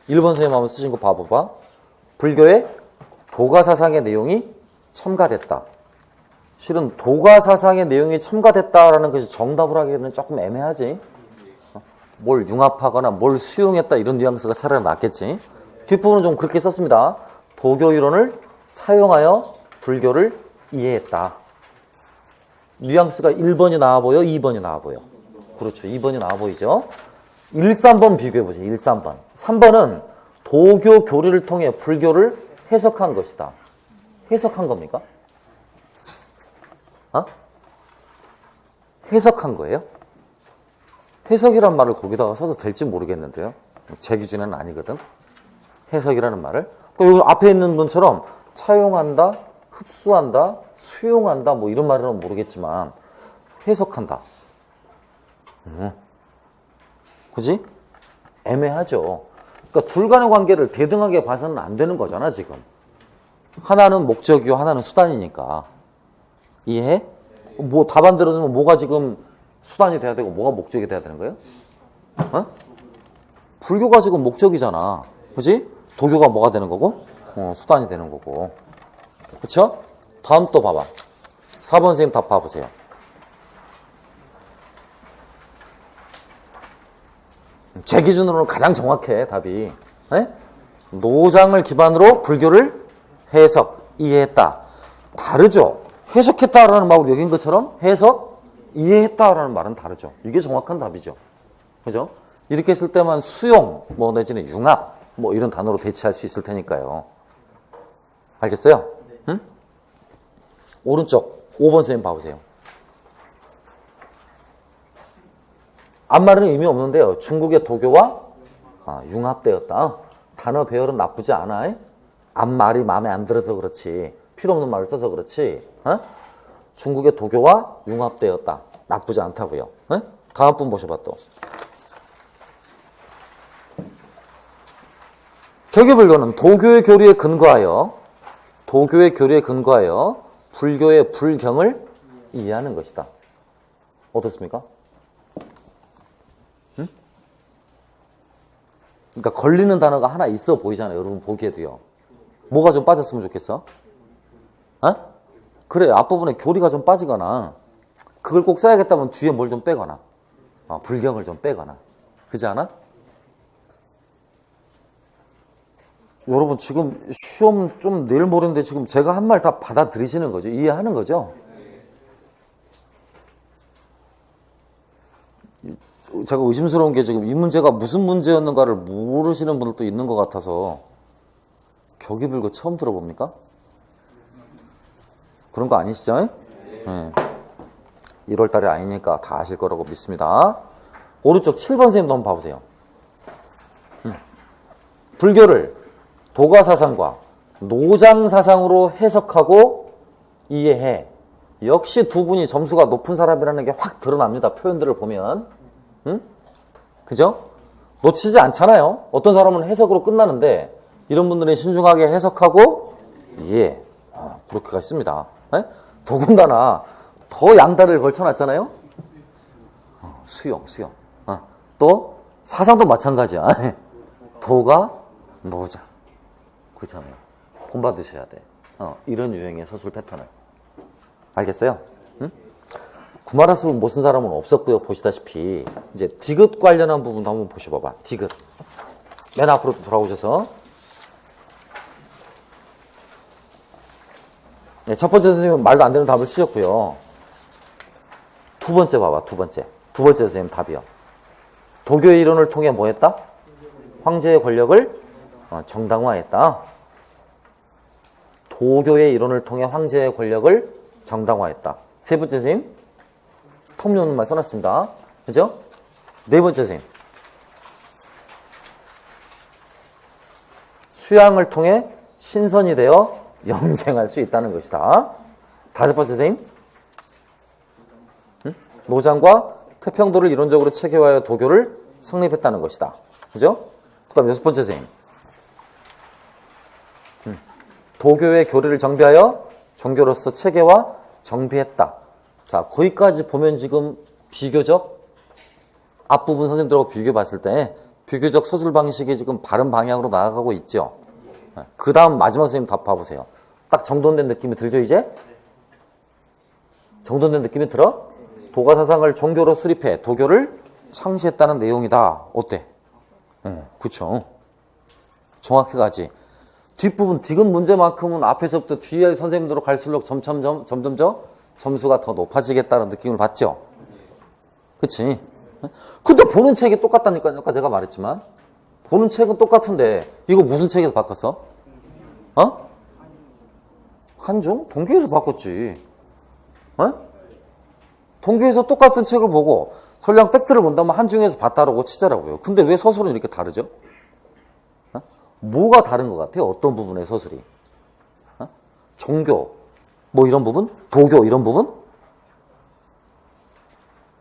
1번 선생님 한번 쓰신 거 봐봐봐. 불교의 도가사상의 내용이 첨가됐다. 실은 도가사상의 내용이 첨가됐다라는 것이 정답을 하기에는 조금 애매하지. 뭘 융합하거나 뭘 수용했다 이런 뉘앙스가 차라리 낫겠지. 뒷부분은 좀 그렇게 썼습니다. 도교 이론을 차용하여 불교를 이해했다. 뉘앙스가 1번이 나와 보여? 2번이 나와 보여? 그렇죠. 2번이 나와 보이죠? 1, 3번 비교해보세요. 1, 3번. 3번은 도교 교리를 통해 불교를 해석한 것이다. 해석한 겁니까? 해석한 거예요? 해석이란 말을 거기다가 써도 될지 모르겠는데요. 제 기준에는 아니거든. 해석이라는 말을. 여기 앞에 있는 분처럼 차용한다, 흡수한다, 수용한다 뭐 이런 말은 모르겠지만 해석한다. 그지? 애매하죠. 그러니까 둘 간의 관계를 대등하게 봐서는 안 되는 거잖아 지금. 하나는 목적이고 하나는 수단이니까. 이해해? 뭐 답안 들어주면 뭐가 지금 수단이 돼야 되고 뭐가 목적이 돼야 되는 거예요? 불교가 지금 목적이잖아. 그지? 도교가 뭐가 되는 거고? 수단이 되는 거고. 그쵸? 다음 또 봐봐. 4번 선생님 답 봐보세요. 제 기준으로는 가장 정확해 답이. 노장을 기반으로 불교를 해석, 이해했다. 다르죠? 해석했다라는 말로 여긴 것처럼 해석, 이해했다라는 말은 다르죠. 이게 정확한 답이죠. 그죠? 이렇게 했을 때만 수용, 내지는 융합, 이런 단어로 대체할 수 있을 테니까요. 알겠어요? 응? 오른쪽 5번 선생님 봐보세요. 앞말은 의미 없는데요. 중국의 도교와 융합되었다. 단어 배열은 나쁘지 않아. 앞말이 마음에 안 들어서 그렇지. 필요 없는 말을 써서 그렇지. 중국의 도교와 융합되었다. 나쁘지 않다고요. 다음 분 보셔봐 또. 개교불교는 도교의 교리에 근거하여 불교의 불경을 이해하는 것이다. 어떻습니까? 그러니까 걸리는 단어가 하나 있어 보이잖아요. 여러분 보기에도요. 뭐가 좀 빠졌으면 좋겠어? 그래, 앞부분에 교리가 좀 빠지거나 그걸 꼭 써야겠다면 뒤에 뭘 좀 빼거나 불경을 좀 빼거나. 그렇지 않아? 여러분 지금 시험 좀 내일 모레인데 지금 제가 한 말 다 받아들이시는 거죠? 이해하는 거죠? 제가 의심스러운 게 지금 이 문제가 무슨 문제였는가를 모르시는 분들도 있는 것 같아서. 교기불교 처음 들어봅니까? 그런 거 아니시죠? 네. 1월 달이 아니니까 다 아실 거라고 믿습니다. 오른쪽 7번 선생님도 한번 봐보세요. 불교를 도가사상과 노장사상으로 해석하고 이해해. 역시 두 분이 점수가 높은 사람이라는 게 확 드러납니다. 표현들을 보면. 그죠? 놓치지 않잖아요. 어떤 사람은 해석으로 끝나는데 이런 분들은 신중하게 해석하고 이해. 그렇게가 있습니다. 네? 더군다나 더 양다리를 걸쳐놨잖아요. 수용. 또 사상도 마찬가지야. 도가 노자. 그렇잖아요. 본받으셔야 돼. 이런 유형의 서술 패턴을. 알겠어요? 응? 구마라스를 못 쓴 사람은 없었고요. 보시다시피 이제 디귿 관련한 부분도 한번 보셔봐봐. 디귿. 맨 앞으로 돌아오셔서 네, 첫 번째 선생님은 말도 안 되는 답을 쓰셨고요. 두 번째 봐봐. 두 번째 선생님 답이요. 도교의 이론을 통해 뭐 했다? 황제의 권력을 정당화했다. 도교의 이론을 통해 황제의 권력을 정당화했다. 세 번째 선생님, 통용만 써놨습니다. 그죠? 네 번째 선생님, 수양을 통해 신선이 되어 영생할 수 있다는 것이다. 다섯 번째 선생님, 노장과 태평도를 이론적으로 체계화하여 도교를 성립했다는 것이다. 그죠? 그 다음 여섯 번째 선생님, 도교의 교리를 정비하여 종교로서 체계화 정비했다. 자, 거기까지 보면 지금 비교적 앞부분 선생님들하고 비교해 봤을 때 비교적 서술 방식이 지금 바른 방향으로 나아가고 있죠. 그 다음 마지막 선생님 답 봐보세요. 딱 정돈된 느낌이 들죠, 이제? 정돈된 느낌이 들어? 도가사상을 종교로 수립해 도교를 창시했다는 내용이다. 어때? 그쵸. 정확히 가지. 뒷부분 디귿 문제만큼은 앞에서부터 뒤에 선생님들로 갈수록 점점 점수가 더 높아지겠다는 느낌을 받죠. 그치? 근데 보는 책이 똑같다니까요. 아까 제가 말했지만 보는 책은 똑같은데 이거 무슨 책에서 바꿨어? 한중? 동교에서 바꿨지. 동교에서 똑같은 책을 보고 설령 팩트를 본다면 한중에서 봤다라고 치자라고요. 근데 왜 서술은 이렇게 다르죠? 뭐가 다른 것 같아요? 어떤 부분의 서술이? 종교, 뭐 이런 부분? 도교 이런 부분?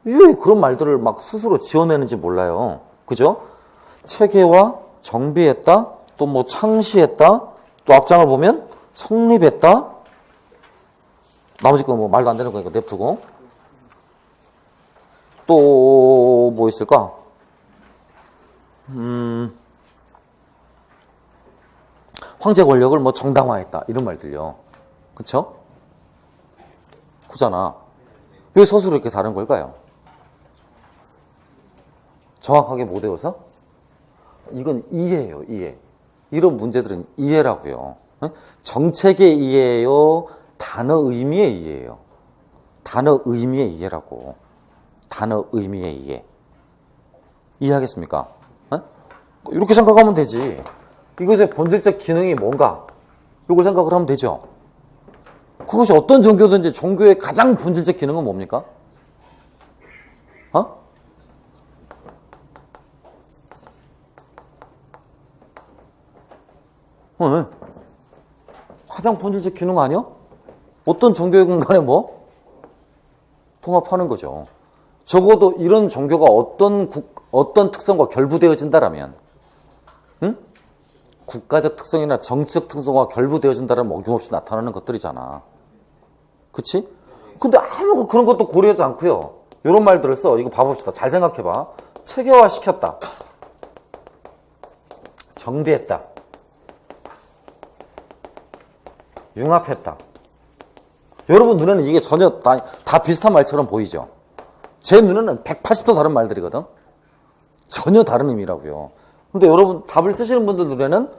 왜 그런 말들을 막 스스로 지어내는지 몰라요. 그죠? 체계화, 정비했다, 또 뭐 창시했다, 또 앞장을 보면 성립했다, 나머지 거 뭐 말도 안 되는 거니까 냅두고. 또 뭐 있을까? 황제 권력을 뭐 정당화했다 이런 말들요. 그쵸? 그잖아. 왜 서술이 이렇게 다른 걸까요? 정확하게 못 외워서? 이건 이해예요, 이해. 이런 문제들은 이해라고요. 정책의 이해예요, 단어 의미의 이해예요. 단어 의미의 이해라고. 단어 의미의 이해. 이해하겠습니까? 이렇게 생각하면 되지. 이것의 본질적 기능이 뭔가? 이걸 생각을 하면 되죠. 그것이 어떤 종교든지 종교의 가장 본질적 기능은 뭡니까? 가장 본질적 기능 아니야? 어떤 종교의 공간에 뭐? 통합하는 거죠. 적어도 이런 종교가 어떤 특성과 결부되어진다라면, 국가적 특성이나 정치적 특성과 결부되어진다라면 어김없이 나타나는 것들이잖아. 그치? 근데 아무 그런 것도 고려하지 않고요. 이런 말들을 써. 이거 봐봅시다. 잘 생각해봐. 체계화 시켰다. 정비했다. 융합했다. 여러분 눈에는 이게 전혀 다 비슷한 말처럼 보이죠? 제 눈에는 180도 다른 말들이거든? 전혀 다른 의미라고요. 근데 여러분 답을 쓰시는 분들 눈에는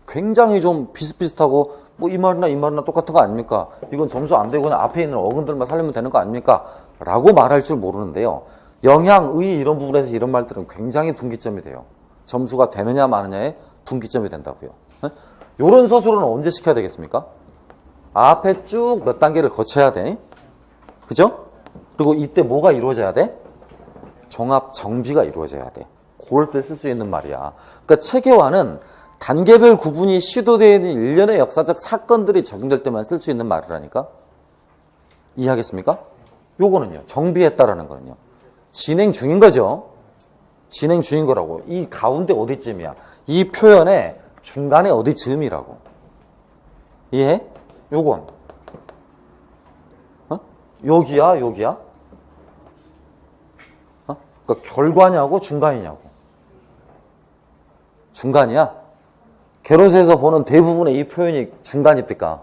굉장히 좀 비슷비슷하고 뭐 이 말이나 똑같은 거 아닙니까? 이건 점수 안 되고 그냥 앞에 있는 어근들만 살리면 되는 거 아닙니까? 라고 말할 줄 모르는데요. 영양, 의 이런 부분에서 이런 말들은 굉장히 분기점이 돼요. 점수가 되느냐 마느냐에 분기점이 된다고요. 이런 서술은 언제 시켜야 되겠습니까? 앞에 쭉 몇 단계를 거쳐야 돼. 그죠? 그리고 이때 뭐가 이루어져야 돼? 종합 정비가 이루어져야 돼. 그럴 때 쓸 수 있는 말이야. 그러니까 체계화는 단계별 구분이 시도되어 있는 일련의 역사적 사건들이 적용될 때만 쓸 수 있는 말이라니까. 이해하겠습니까? 요거는요. 정비했다라는 거는요. 진행 중인 거죠. 진행 중인 거라고. 이 가운데 어디쯤이야? 이 표현의 중간에 어디쯤이라고. 이해해? 요건. 여기야, 여기야? 그러니까 결과냐고 중간이냐고. 중간이야? 결혼서에서 보는 대부분의 이 표현이 중간입니까?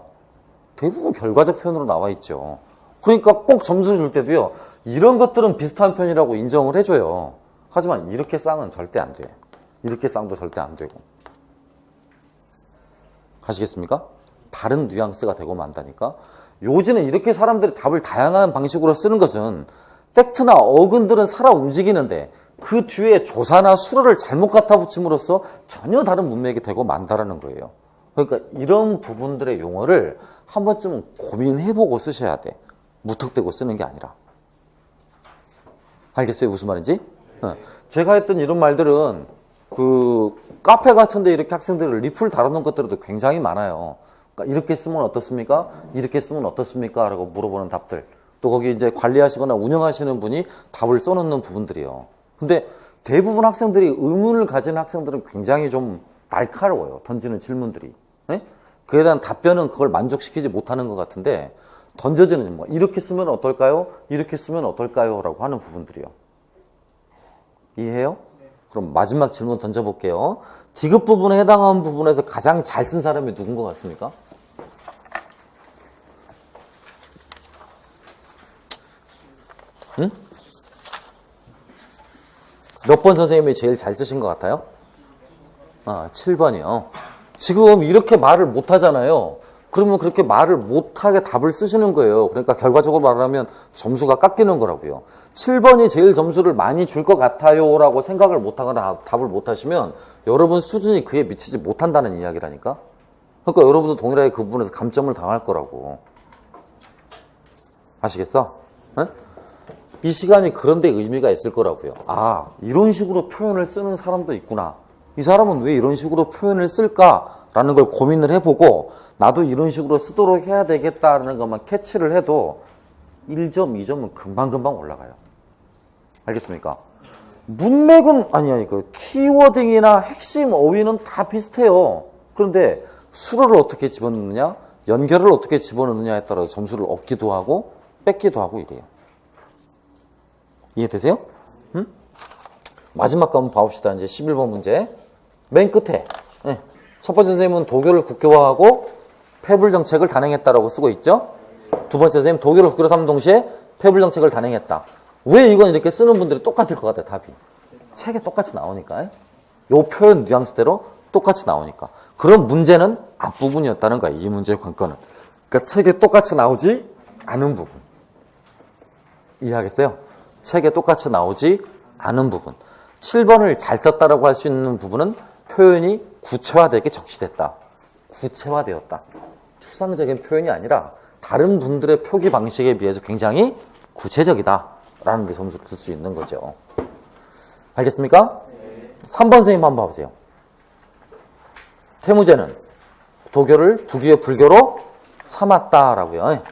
대부분 결과적 표현으로 나와 있죠. 그러니까 꼭 점수 줄 때도요. 이런 것들은 비슷한 편이라고 인정을 해줘요. 하지만 이렇게 쌍은 절대 안 돼. 이렇게 쌍도 절대 안 되고. 가시겠습니까? 다른 뉘앙스가 되고 만다니까. 요즘은 이렇게 사람들이 답을 다양한 방식으로 쓰는 것은 팩트나 어근들은 살아 움직이는데 그 뒤에 조사나 수로를 잘못 갖다 붙임으로써 전혀 다른 문맥이 되고 만다라는 거예요. 그러니까 이런 부분들의 용어를 한 번쯤은 고민해보고 쓰셔야 돼. 무턱대고 쓰는 게 아니라. 알겠어요? 무슨 말인지? 제가 했던 이런 말들은 그 카페 같은데 이렇게 학생들을 리플 다루는 것들도 굉장히 많아요. 그러니까 이렇게 쓰면 어떻습니까? 이렇게 쓰면 어떻습니까? 라고 물어보는 답들. 또 거기 이제 관리하시거나 운영하시는 분이 답을 써놓는 부분들이요. 근데 대부분 학생들이 의문을 가진 학생들은 굉장히 좀 날카로워요. 던지는 질문들이. 네? 그에 대한 답변은 그걸 만족시키지 못하는 것 같은데 던져지는 뭐 이렇게 쓰면 어떨까요? 이렇게 쓰면 어떨까요? 라고 하는 부분들이요. 이해해요? 그럼 마지막 질문 던져볼게요. 디귿 부분에 해당하는 부분에서 가장 잘 쓴 사람이 누군 것 같습니까? 응? 몇 번 선생님이 제일 잘 쓰신 것 같아요? 7번이요. 지금 이렇게 말을 못 하잖아요. 그러면 그렇게 말을 못하게 답을 쓰시는 거예요. 그러니까 결과적으로 말하면 점수가 깎이는 거라고요. 7번이 제일 점수를 많이 줄 것 같아요 라고 생각을 못하거나 답을 못하시면 여러분 수준이 그에 미치지 못한다는 이야기라니까. 그러니까 여러분도 동일하게 그 부분에서 감점을 당할 거라고. 아시겠어? 네? 이 시간이 그런데 의미가 있을 거라고요. 아, 이런 식으로 표현을 쓰는 사람도 있구나. 이 사람은 왜 이런 식으로 표현을 쓸까라는 걸 고민을 해보고 나도 이런 식으로 쓰도록 해야 되겠다라는 것만 캐치를 해도 1점, 2점은 금방금방 올라가요. 알겠습니까? 문맥은 아니 그 키워딩이나 핵심 어휘는 다 비슷해요. 그런데 수로를 어떻게 집어넣느냐, 연결을 어떻게 집어넣느냐에 따라서 점수를 얻기도 하고 뺏기도 하고 이래요. 이해되세요? 응? 마지막 거 한번 봐봅시다. 이제 11번 문제. 맨 끝에. 네. 첫 번째 선생님은 도교를 국교화하고 폐불 정책을 단행했다라고 쓰고 있죠? 두 번째 선생님, 도교를 국교로 삼는 동시에 폐불 정책을 단행했다. 왜 이건 이렇게 쓰는 분들이 똑같을 것 같아요, 답이? 책에 똑같이 나오니까. 요 표현 뉘앙스대로 똑같이 나오니까. 그런 문제는 앞부분이었다는 거야, 이 문제의 관건은. 그러니까 책에 똑같이 나오지 않은 부분. 이해하겠어요? 책에 똑같이 나오지 않은 부분. 7번을 잘 썼다라고 할 수 있는 부분은 표현이 구체화되게 적시됐다. 구체화되었다. 추상적인 표현이 아니라 다른 분들의 표기 방식에 비해서 굉장히 구체적이다. 라는 게 점수를 쓸 수 있는 거죠. 알겠습니까? 3번 선생님 한번 봐보세요. 태무제는 도교를 부귀의 불교로 삼았다라고요.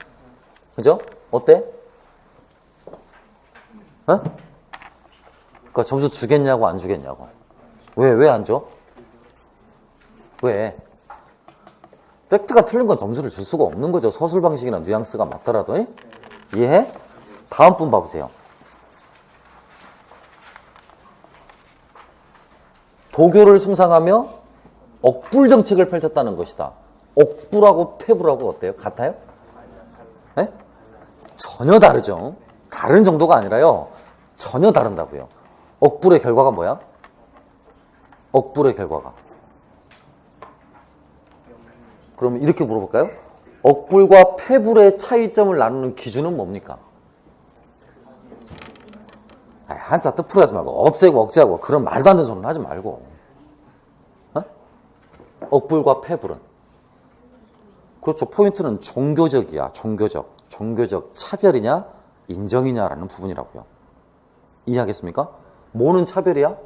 그죠? 어때? 그러니까 점수 주겠냐고 안 주겠냐고. 왜 안 줘? 왜? 팩트가 틀린 건 점수를 줄 수가 없는 거죠. 서술 방식이나 뉘앙스가 맞더라도. 이해해? 다음 분 봐보세요. 도교를 숭상하며 억불 정책을 펼쳤다는 것이다. 억불하고 폐불하고 어때요? 같아요? 네? 전혀 다르죠. 다른 정도가 아니라요. 전혀 다른다고요. 억불의 결과가 뭐야? 억불의 결과가. 그러면 이렇게 물어볼까요? 억불과 폐불의 차이점을 나누는 기준은 뭡니까? 한자 뜻 풀하지 말고 없애고 억제하고 그런 말도 안 되는 소리는 하지 말고. 억불과 폐불은. 그렇죠. 포인트는 종교적이야. 종교적 차별이냐 인정이냐라는 부분이라고요. 이해하겠습니까? 뭐는 차별이야?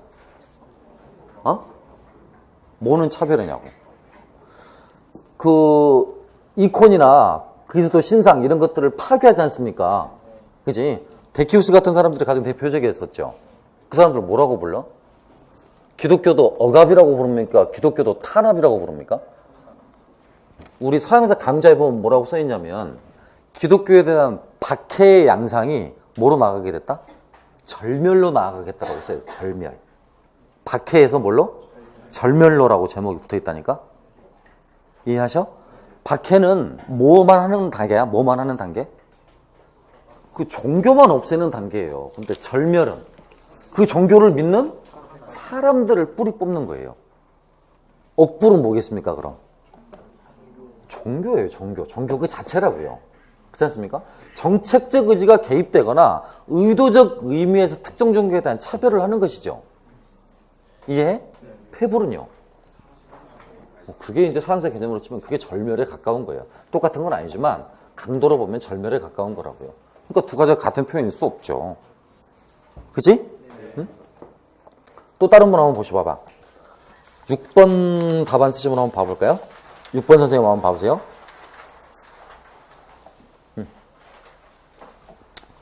뭐는 차별이냐고. 그 이콘이나 그리스도 신상 이런 것들을 파괴하지 않습니까? 그지? 데키우스 같은 사람들이 가장 대표적이었었죠. 그 사람들 뭐라고 불러? 기독교도 억압이라고 부릅니까? 기독교도 탄압이라고 부릅니까? 우리 서양사 강좌에 보면 뭐라고 써있냐면 기독교에 대한 박해의 양상이 뭐로 나가게 됐다? 절멸로 나아가겠다라고 써요. 절멸. 박해에서 뭘로? 절멸로라고 제목이 붙어있다니까? 이해하셔? 박해는 뭐만 하는 단계야? 뭐만 하는 단계? 그 종교만 없애는 단계예요. 근데 절멸은 그 종교를 믿는 사람들을 뿌리 뽑는 거예요. 억불은 뭐겠습니까, 그럼? 종교예요, 종교. 종교 그 자체라고요. 그렇지 않습니까? 정책적 의지가 개입되거나 의도적 의미에서 특정 종교에 대한 차별을 하는 것이죠. 이해? 폐불은요. 그게 이제 서양사 개념으로 치면 그게 절멸에 가까운 거예요. 똑같은 건 아니지만 강도로 보면 절멸에 가까운 거라고요. 그러니까 두 가지가 같은 표현일 수 없죠. 그치? 응? 또 다른 분 한번 보셔봐봐. 6번 답안 쓰신 분 한번 봐볼까요? 6번 선생님 한번 봐보세요.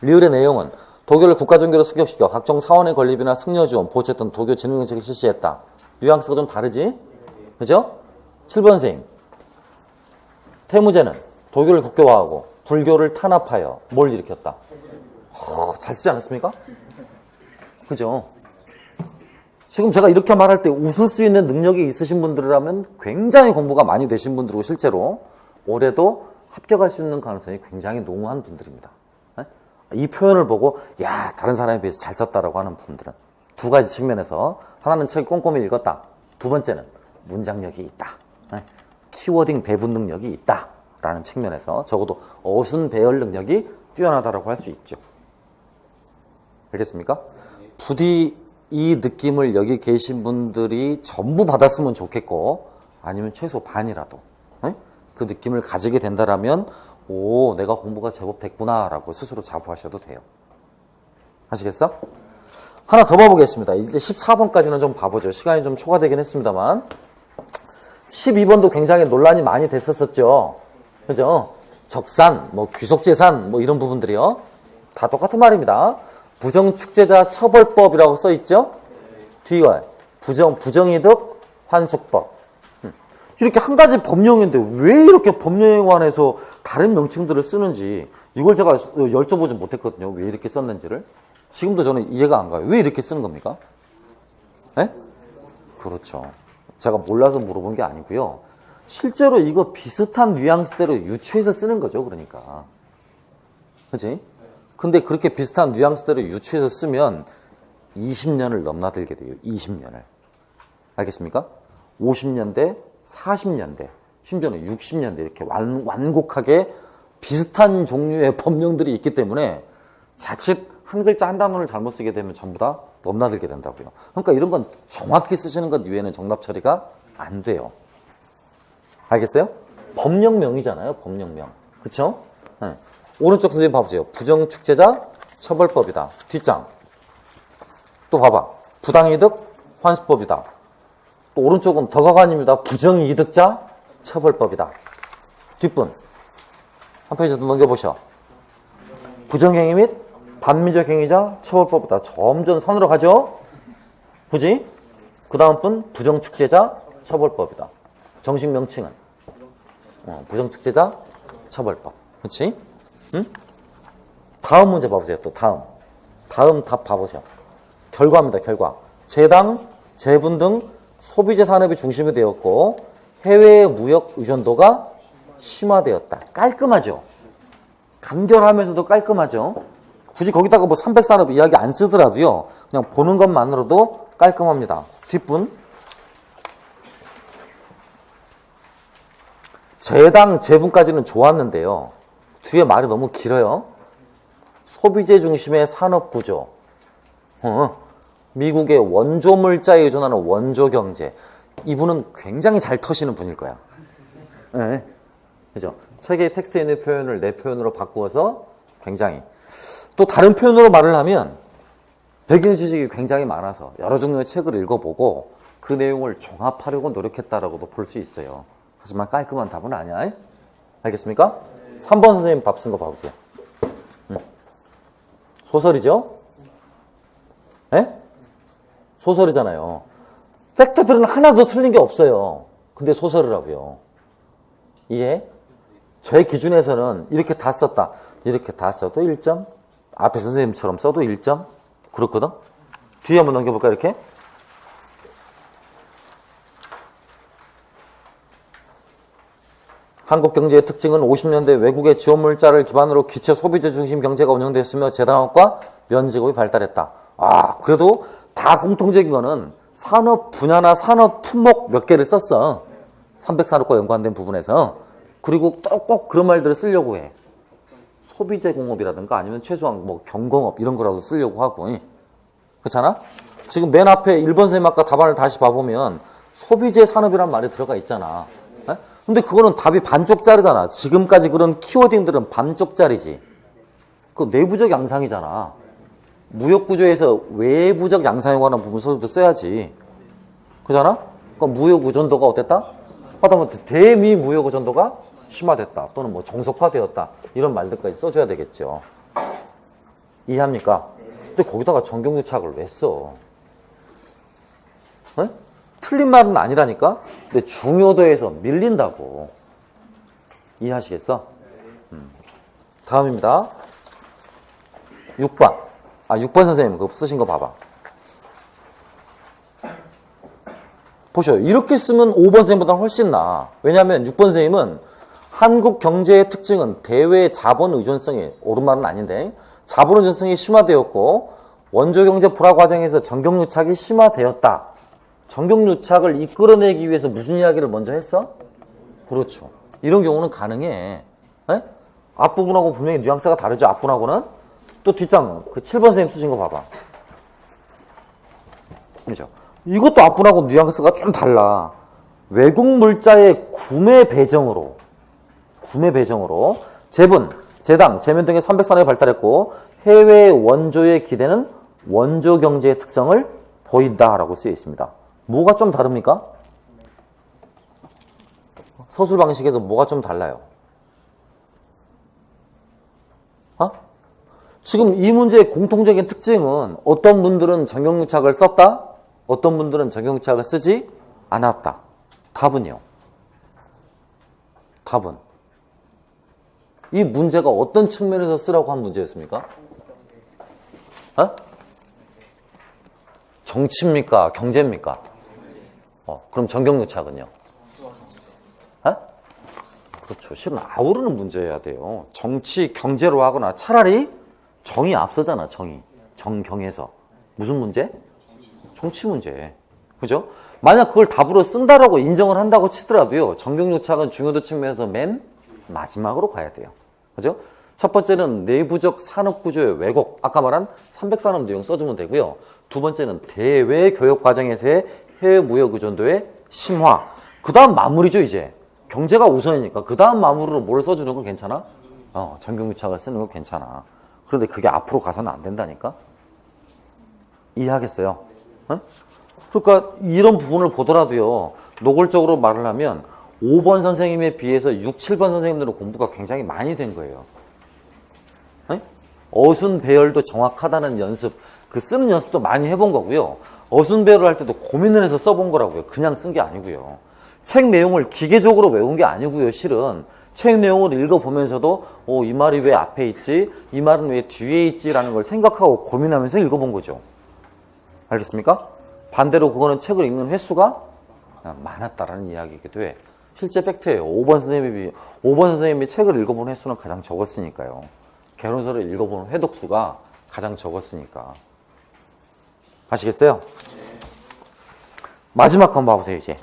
리을의 내용은 도교를 국가종교로 승격시켜 각종 사원의 건립이나 승려지원, 보채 등 도교 진흥 정책을 실시했다. 뉘앙스가 좀 다르지? 그죠? 7번 선생님. 태무제는 도교를 국교화하고 불교를 탄압하여 뭘 일으켰다? 잘 쓰지 않았습니까? 그죠? 지금 제가 이렇게 말할 때 웃을 수 있는 능력이 있으신 분들이라면 굉장히 공부가 많이 되신 분들이고 실제로 올해도 합격할 수 있는 가능성이 굉장히 농후한 분들입니다. 이 표현을 보고 야 다른 사람에 비해서 잘 썼다라고 하는 분들은 두 가지 측면에서 하나는 책 꼼꼼히 읽었다. 두 번째는 문장력이 있다. 키워딩 배분 능력이 있다. 라는 측면에서 적어도 어순 배열 능력이 뛰어나다라고 할 수 있죠. 알겠습니까? 부디 이 느낌을 여기 계신 분들이 전부 받았으면 좋겠고 아니면 최소 반이라도 그 느낌을 가지게 된다라면 오 내가 공부가 제법 됐구나 라고 스스로 자부하셔도 돼요. 아시겠어? 하나 더 봐보겠습니다. 이제 14번까지는 좀 봐보죠. 시간이 좀 초과되긴 했습니다만 12번도 굉장히 논란이 많이 됐었었죠. 그죠? 적산, 뭐 귀속재산 뭐 이런 부분들이요. 다 똑같은 말입니다. 부정축제자 처벌법이라고 써있죠? 뒤에 부정이득 환수법. 이렇게 한 가지 법령인데 왜 이렇게 법령에 관해서 다른 명칭들을 쓰는지 이걸 제가 여쭤보지 못했거든요. 왜 이렇게 썼는지를. 지금도 저는 이해가 안 가요. 왜 이렇게 쓰는 겁니까? 네? 그렇죠. 제가 몰라서 물어본 게 아니고요. 실제로 이거 비슷한 뉘앙스대로 유추해서 쓰는 거죠. 그러니까. 그치? 근데 그렇게 비슷한 뉘앙스대로 유추해서 쓰면 20년을 넘나들게 돼요. 20년을. 알겠습니까? 50년대, 40년대, 심지어는 60년대 이렇게 완곡하게 비슷한 종류의 법령들이 있기 때문에 자칫 한 글자 한 단어를 잘못 쓰게 되면 전부 다 넘나들게 된다고요. 그러니까 이런 건 정확히 쓰시는 것 이외에는 정답 처리가 안 돼요. 알겠어요? 법령명이잖아요. 법령명. 그쵸? 네. 오른쪽 선생님 봐보세요. 부정축제자 처벌법이다. 뒷장. 또 봐봐. 부당이득 환수법이다. 또 오른쪽은 덕화관입니다. 부정이득자 처벌법이다. 뒷분. 한 페이지 더 넘겨보셔. 부정행위 및 반민족 행위자 처벌법이다. 점점 산으로 가죠? 그지? 그 다음 분 부정축제자 처벌법이다. 정식 명칭은 부정축제자 처벌법. 그치? 응? 다음 문제 봐보세요. 또 다음 답 봐보세요. 결과입니다. 결과. 재당, 재분 등 소비재 산업이 중심이 되었고 해외의 무역 의존도가 심화되었다. 깔끔하죠? 간결하면서도 깔끔하죠? 굳이 거기다가 뭐 300산업 이야기 안 쓰더라도요. 그냥 보는 것만으로도 깔끔합니다. 뒷분. 재당, 재분까지는 좋았는데요. 뒤에 말이 너무 길어요. 소비재 중심의 산업구조. 미국의 원조물자에 의존하는 원조경제. 이분은 굉장히 잘 터시는 분일 거야. 네. 그죠? 책의 텍스트에 있는 표현을 내 표현으로 바꾸어서 굉장히 또 다른 표현으로 말을 하면 배경 지식이 굉장히 많아서 여러 종류의 책을 읽어보고 그 내용을 종합하려고 노력했다라고도 볼 수 있어요. 하지만 깔끔한 답은 아니야. 알겠습니까? 3번 선생님 답 쓴 거 봐보세요. 소설이죠? 예? 소설이잖아요. 팩트들은 하나도 틀린 게 없어요. 근데 소설이라고요. 이해? 제 기준에서는 이렇게 다 썼다. 이렇게 다 써도 1점. 앞에 선생님처럼 써도 1점. 그렇거든? 뒤에 한번 넘겨볼까, 이렇게? 한국 경제의 특징은 50년대 외국의 지원 물자를 기반으로 기체 소비재 중심 경제가 운영됐으며 재단업과 면직업이 발달했다. 그래도 다 공통적인 거는 산업 분야나 산업 품목 몇 개를 썼어. 300산업과 연관된 부분에서. 그리고 꼭 그런 말들을 쓰려고 해. 소비재 공업이라든가 아니면 최소한 뭐 경공업 이런 거라도 쓰려고 하고. 그렇잖아? 지금 맨 앞에 1번 선생님 아까 답안을 다시 봐보면 소비재 산업이란 말이 들어가 있잖아. 근데 그거는 답이 반쪽짜리잖아. 지금까지 그런 키워딩들은 반쪽짜리지. 그 내부적 양상이잖아. 무역구조에서 외부적 양상에 관한 부분 서술도 써야지. 그잖아? 그러니까 무역의존도가 어땠다? 하다못해 대미무역의존도가 심화됐다. 또는 뭐 정석화되었다. 이런 말들까지 써줘야 되겠죠. 이해합니까? 근데 거기다가 정경유착을 왜 써? 네? 틀린 말은 아니라니까? 근데 중요도에서 밀린다고. 이해하시겠어? 다음입니다. 6번. 6번 선생님 그거 쓰신 거 봐봐. 보셔요. 이렇게 쓰면 5번 선생님보다 훨씬 나아. 왜냐하면 6번 선생님은 한국 경제의 특징은 대외 자본 의존성이, 옳은 말은 아닌데, 자본 의존성이 심화되었고 원조 경제 불화 과정에서 정경유착이 심화되었다. 정경유착을 이끌어내기 위해서 무슨 이야기를 먼저 했어? 그렇죠. 이런 경우는 가능해. 에? 앞부분하고 분명히 뉘앙스가 다르죠. 앞부분하고는. 또 뒷장, 그 7번 선생님 쓰신 거 봐봐. 그렇죠. 이것도 앞부분하고 뉘앙스가 좀 달라. 외국 물자의 구매 배정으로 재분, 재당, 재면 등의 300산업이 발달했고 해외 원조의 기대는 원조 경제의 특성을 보인다라고 쓰여 있습니다. 뭐가 좀 다릅니까? 서술 방식에서 뭐가 좀 달라요? 지금 이 문제의 공통적인 특징은 어떤 분들은 정경유착을 썼다, 어떤 분들은 정경유착을 쓰지 않았다. 답은요? 답은 이 문제가 어떤 측면에서 쓰라고 한 문제였습니까? 정치입니까? 경제입니까? 그럼 정경유착은요? 그렇죠. 실은 아우르는 문제여야 돼요. 정치, 경제로 하거나 차라리 정이 앞서잖아, 정이. 정경에서. 무슨 문제? 정치 문제. 그죠? 만약 그걸 답으로 쓴다라고 인정을 한다고 치더라도요, 정경유착은 중요도 측면에서 맨 마지막으로 가야 돼요. 그죠? 첫 번째는 내부적 산업구조의 왜곡. 아까 말한 300산업 내용 써주면 되고요. 두 번째는 대외 교역 과정에서의 해외 무역 의존도의 심화. 그 다음 마무리죠, 이제. 경제가 우선이니까. 그 다음 마무리로 뭘 써주는 건 괜찮아? 정경유착을 쓰는 건 괜찮아. 그런데 그게 앞으로 가서는 안 된다니까? 이해하겠어요? 그러니까 이런 부분을 보더라도요, 노골적으로 말을 하면 5번 선생님에 비해서 6, 7번 선생님들은 공부가 굉장히 많이 된 거예요. 어순 배열도 정확하다는 연습, 그 쓰는 연습도 많이 해본 거고요. 어순 배열을 할 때도 고민을 해서 써본 거라고요. 그냥 쓴 게 아니고요. 책 내용을 기계적으로 외운 게 아니고요. 실은 책 내용을 읽어보면서도 이 말이 왜 앞에 있지? 이 말은 왜 뒤에 있지? 라는 걸 생각하고 고민하면서 읽어본 거죠. 알겠습니까? 반대로 그거는 책을 읽는 횟수가 많았다라는 이야기이기도 해. 실제 팩트예요. 5번 선생님이 책을 읽어본 횟수는 가장 적었으니까요. 개론서를 읽어보는 회독수가 가장 적었으니까. 아시겠어요? 마지막 거 한번 봐보세요, 이제.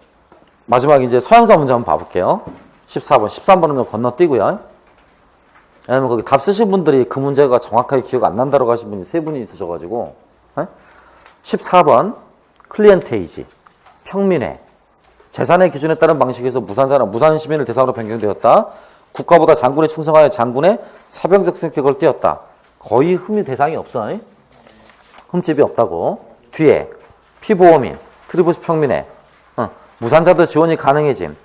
마지막 이제 서양사 문제 한번 봐볼게요. 14번. 13번은 건너뛰고요. 왜냐면 거기 답 쓰신 분들이 그 문제가 정확하게 기억 안 난다고 하신 분이 3분이 있으셔가지고. 14번. 클리엔테이지. 평민회. 재산의 기준에 따른 방식에서 무산 시민을 대상으로 변경되었다. 국가보다 장군에 충성하여 장군의 사병적 성격을 띄었다. 거의 흠이 대상이 없어. 흠집이 없다고. 뒤에 피보험인, 트리부스 평민회, 무산자도 지원이 가능해짐,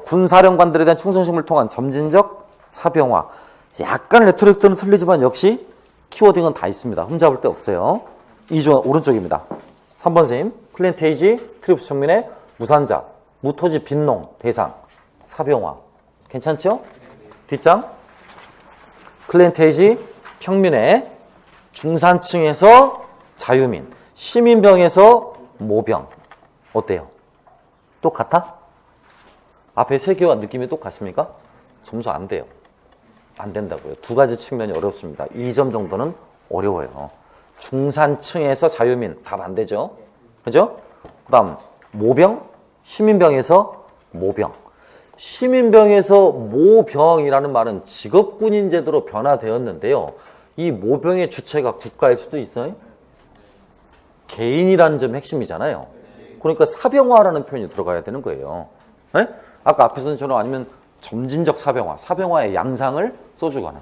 군사령관들에 대한 충성심을 통한 점진적 사병화. 약간 레토릭들은 틀리지만 역시 키워딩은 다 있습니다. 흠잡을 데 없어요. 2조 오른쪽입니다. 3번 선생님, 플랜테이지, 트리부스 평민회, 무산자, 무토지 빈농 대상, 사병화. 괜찮죠? 뒷장, 플랜테이지, 평민회, 중산층에서 자유민, 시민병에서 모병. 어때요? 똑같아? 앞에 세 개와 느낌이 똑같습니까? 점수 안 돼요. 안 된다고요. 두 가지 측면이 어렵습니다. 2점 정도는 어려워요. 중산층에서 자유민, 답 안 되죠? 그죠? 그 다음, 모병, 시민병에서 모병. 시민병에서 모병이라는 말은 직업군인 제도로 변화되었는데요. 이 모병의 주체가 국가일 수도 있어요. 개인이라는 점이 핵심이잖아요. 그러니까 사병화라는 표현이 들어가야 되는 거예요. 네? 아까 앞에서처럼 아니면 점진적 사병화, 사병화의 양상을 써주거나.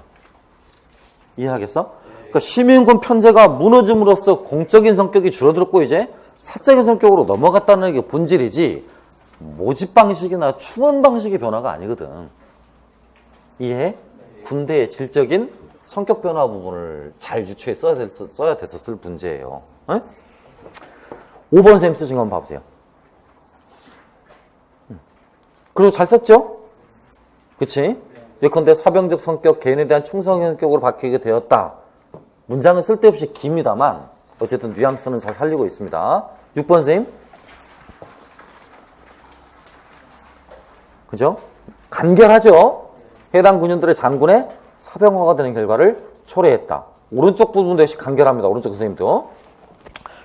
이해하겠어? 그러니까 시민군 편제가 무너짐으로써 공적인 성격이 줄어들었고 이제 사적인 성격으로 넘어갔다는 게 본질이지 모집 방식이나 충원 방식의 변화가 아니거든. 이해? 군대의 질적인 성격 변화 부분을 잘 유추해 써야 됐었을 문제예요. 네? 5번 선생님 쓰신 거 한번 봐보세요. 그리고 잘 썼죠? 그치? 예컨대 사병적 성격, 개인에 대한 충성 성격으로 바뀌게 되었다. 문장은 쓸데없이 깁니다만 어쨌든 뉘앙스는 잘 살리고 있습니다. 6번 선생님. 그죠? 간결하죠? 해당 군인들의 장군의 사병화가 되는 결과를 초래했다. 오른쪽 부분도 역시 간결합니다. 오른쪽 선생님도.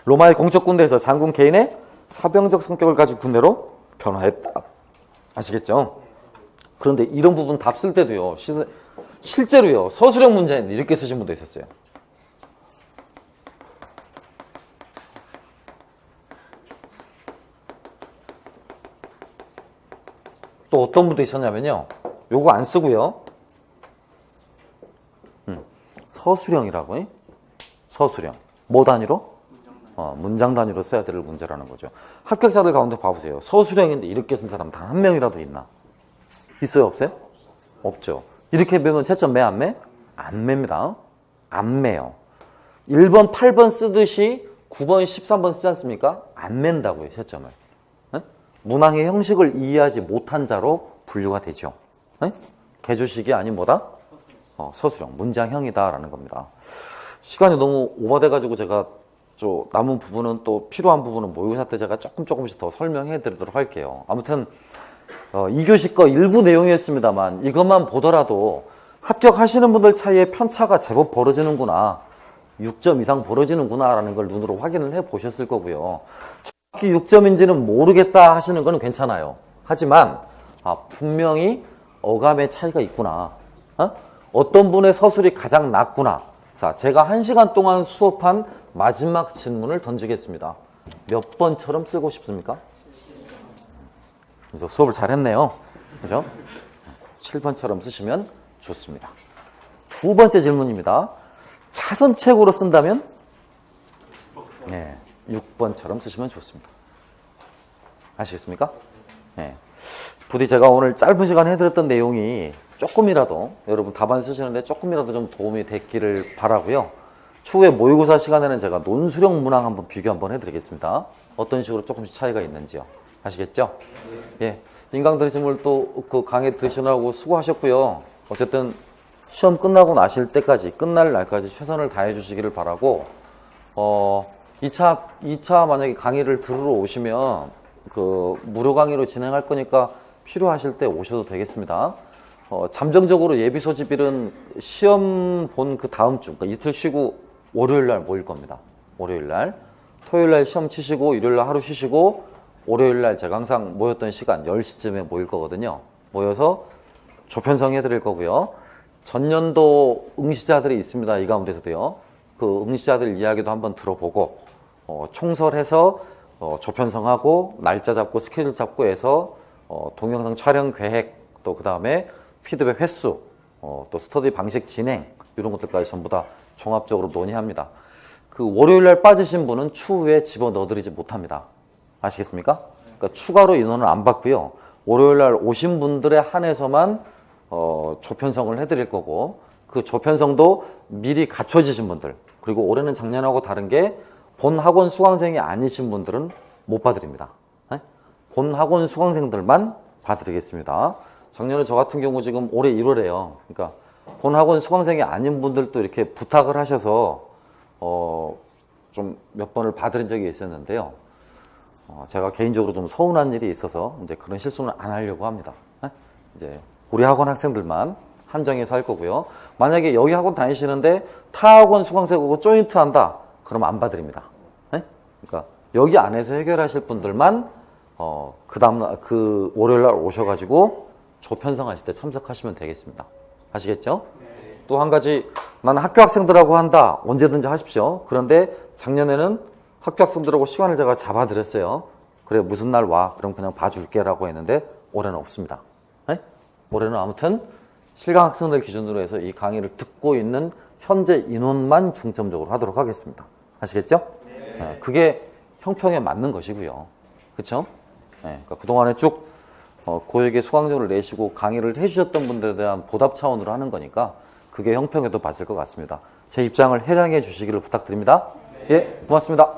로마의 공적 군대에서 장군 개인의 사병적 성격을 가진 군대로 변화했다. 아시겠죠? 그런데 이런 부분 답 쓸 때도요. 실제로요. 서술형 문제인데 이렇게 쓰신 분도 있었어요. 또 어떤 분도 있었냐면요. 요거 안 쓰고요. 서술형이라고. 서술형. 뭐 단위로? 문장 단위로 써야 될 문제라는 거죠. 합격자들 가운데 봐보세요. 서술형인데 이렇게 쓴 사람 단 한 명이라도 있나? 있어요? 없어요? 없죠. 이렇게 매면 채점 매 안 매? 안 맵니다. 안 매요. 1번, 8번 쓰듯이 9번, 13번 쓰지 않습니까? 안 맨다고요, 채점을. 문항의 형식을 이해하지 못한 자로 분류가 되죠. 개조식이 아닌 뭐다? 서술형, 문장형이다라는 겁니다. 시간이 너무 오버돼가지고 제가 남은 부분은 또 필요한 부분은 모의고사 때 제가 조금씩 더 설명해 드리도록 할게요. 아무튼 2교시 거 일부 내용이었습니다만 이것만 보더라도 합격하시는 분들 사이에 편차가 제법 벌어지는구나. 6점 이상 벌어지는구나 라는 걸 눈으로 확인을 해 보셨을 거고요. 정확히 6점인지는 모르겠다 하시는 건 괜찮아요. 하지만 분명히 어감의 차이가 있구나. 어떤 분의 서술이 가장 낫구나. 자, 제가 1시간 동안 수업한 마지막 질문을 던지겠습니다. 몇 번처럼 쓰고 싶습니까? 그래서 수업을 잘했네요. 그죠? 7번처럼 쓰시면 좋습니다. 두 번째 질문입니다. 차선책으로 쓴다면? 네, 6번처럼 쓰시면 좋습니다. 아시겠습니까? 네. 부디 제가 오늘 짧은 시간에 해드렸던 내용이 조금이라도 여러분 답안 쓰시는데 조금이라도 좀 도움이 됐기를 바라고요. 추후에 모의고사 시간에는 제가 논술형 문항 한번 비교 한번 해드리겠습니다. 어떤 식으로 조금씩 차이가 있는지요. 아시겠죠? 예. 인강 들으신 또 그 강의 들으시느라고 수고하셨고요. 어쨌든 시험 끝나고 나실 때까지, 끝날 날까지 최선을 다해 주시기를 바라고, 2차 만약에 강의를 들으러 오시면 그 무료 강의로 진행할 거니까 필요하실 때 오셔도 되겠습니다. 잠정적으로 예비 소집일은 시험 본 그 다음 주, 그러니까 이틀 쉬고 월요일 날 모일 겁니다. 월요일 날. 토요일 날 시험 치시고, 일요일 날 하루 쉬시고, 월요일 날 제가 항상 모였던 시간 10시쯤에 모일 거거든요. 모여서 조편성 해드릴 거고요. 전년도 응시자들이 있습니다. 이 가운데서도요. 그 응시자들 이야기도 한번 들어보고, 총설해서 조편성하고, 날짜 잡고, 스케줄 잡고 해서 동영상 촬영 계획, 또 그 다음에 피드백 횟수, 또 스터디 방식 진행, 이런 것들까지 전부 다 종합적으로 논의합니다. 그 월요일 날 빠지신 분은 추후에 집어넣어드리지 못합니다. 아시겠습니까? 그러니까 추가로 인원을 안 받고요. 월요일 날 오신 분들에 한해서만 조편성을 해드릴 거고, 그 조편성도 미리 갖춰지신 분들, 그리고 올해는 작년하고 다른 게 본 학원 수강생이 아니신 분들은 못 봐드립니다. 본 학원 수강생들만 봐드리겠습니다. 작년에 저 같은 경우 지금 올해 1월에요. 그러니까 본 학원 수강생이 아닌 분들도 이렇게 부탁을 하셔서 좀 몇 번을 봐드린 적이 있었는데요. 제가 개인적으로 좀 서운한 일이 있어서 이제 그런 실수는 안 하려고 합니다. 이제 우리 학원 학생들만 한정해서 할 거고요. 만약에 여기 학원 다니시는데 타 학원 수강생하고 조인트 한다, 그럼 안 봐드립니다. 그러니까 여기 안에서 해결하실 분들만 그 다음날 그 월요일 날 오셔가지고 조편성하실 때 참석하시면 되겠습니다. 아시겠죠? 네. 또 한 가지, 나는 학교 학생들하고 한다, 언제든지 하십시오. 그런데 작년에는 학교 학생들하고 시간을 제가 잡아드렸어요. 그래, 무슨 날 와? 그럼 그냥 봐줄게라고 했는데 올해는 없습니다. 네? 올해는 아무튼 실강 학생들 기준으로 해서 이 강의를 듣고 있는 현재 인원만 중점적으로 하도록 하겠습니다. 아시겠죠? 네. 그게 형평에 맞는 것이고요. 그렇죠? 네. 그러니까 그동안에 쭉 고액의 수강료를 내시고 강의를 해주셨던 분들에 대한 보답 차원으로 하는 거니까 그게 형평에도 맞을 것 같습니다. 제 입장을 해량해 주시기를 부탁드립니다. 네. 예, 고맙습니다.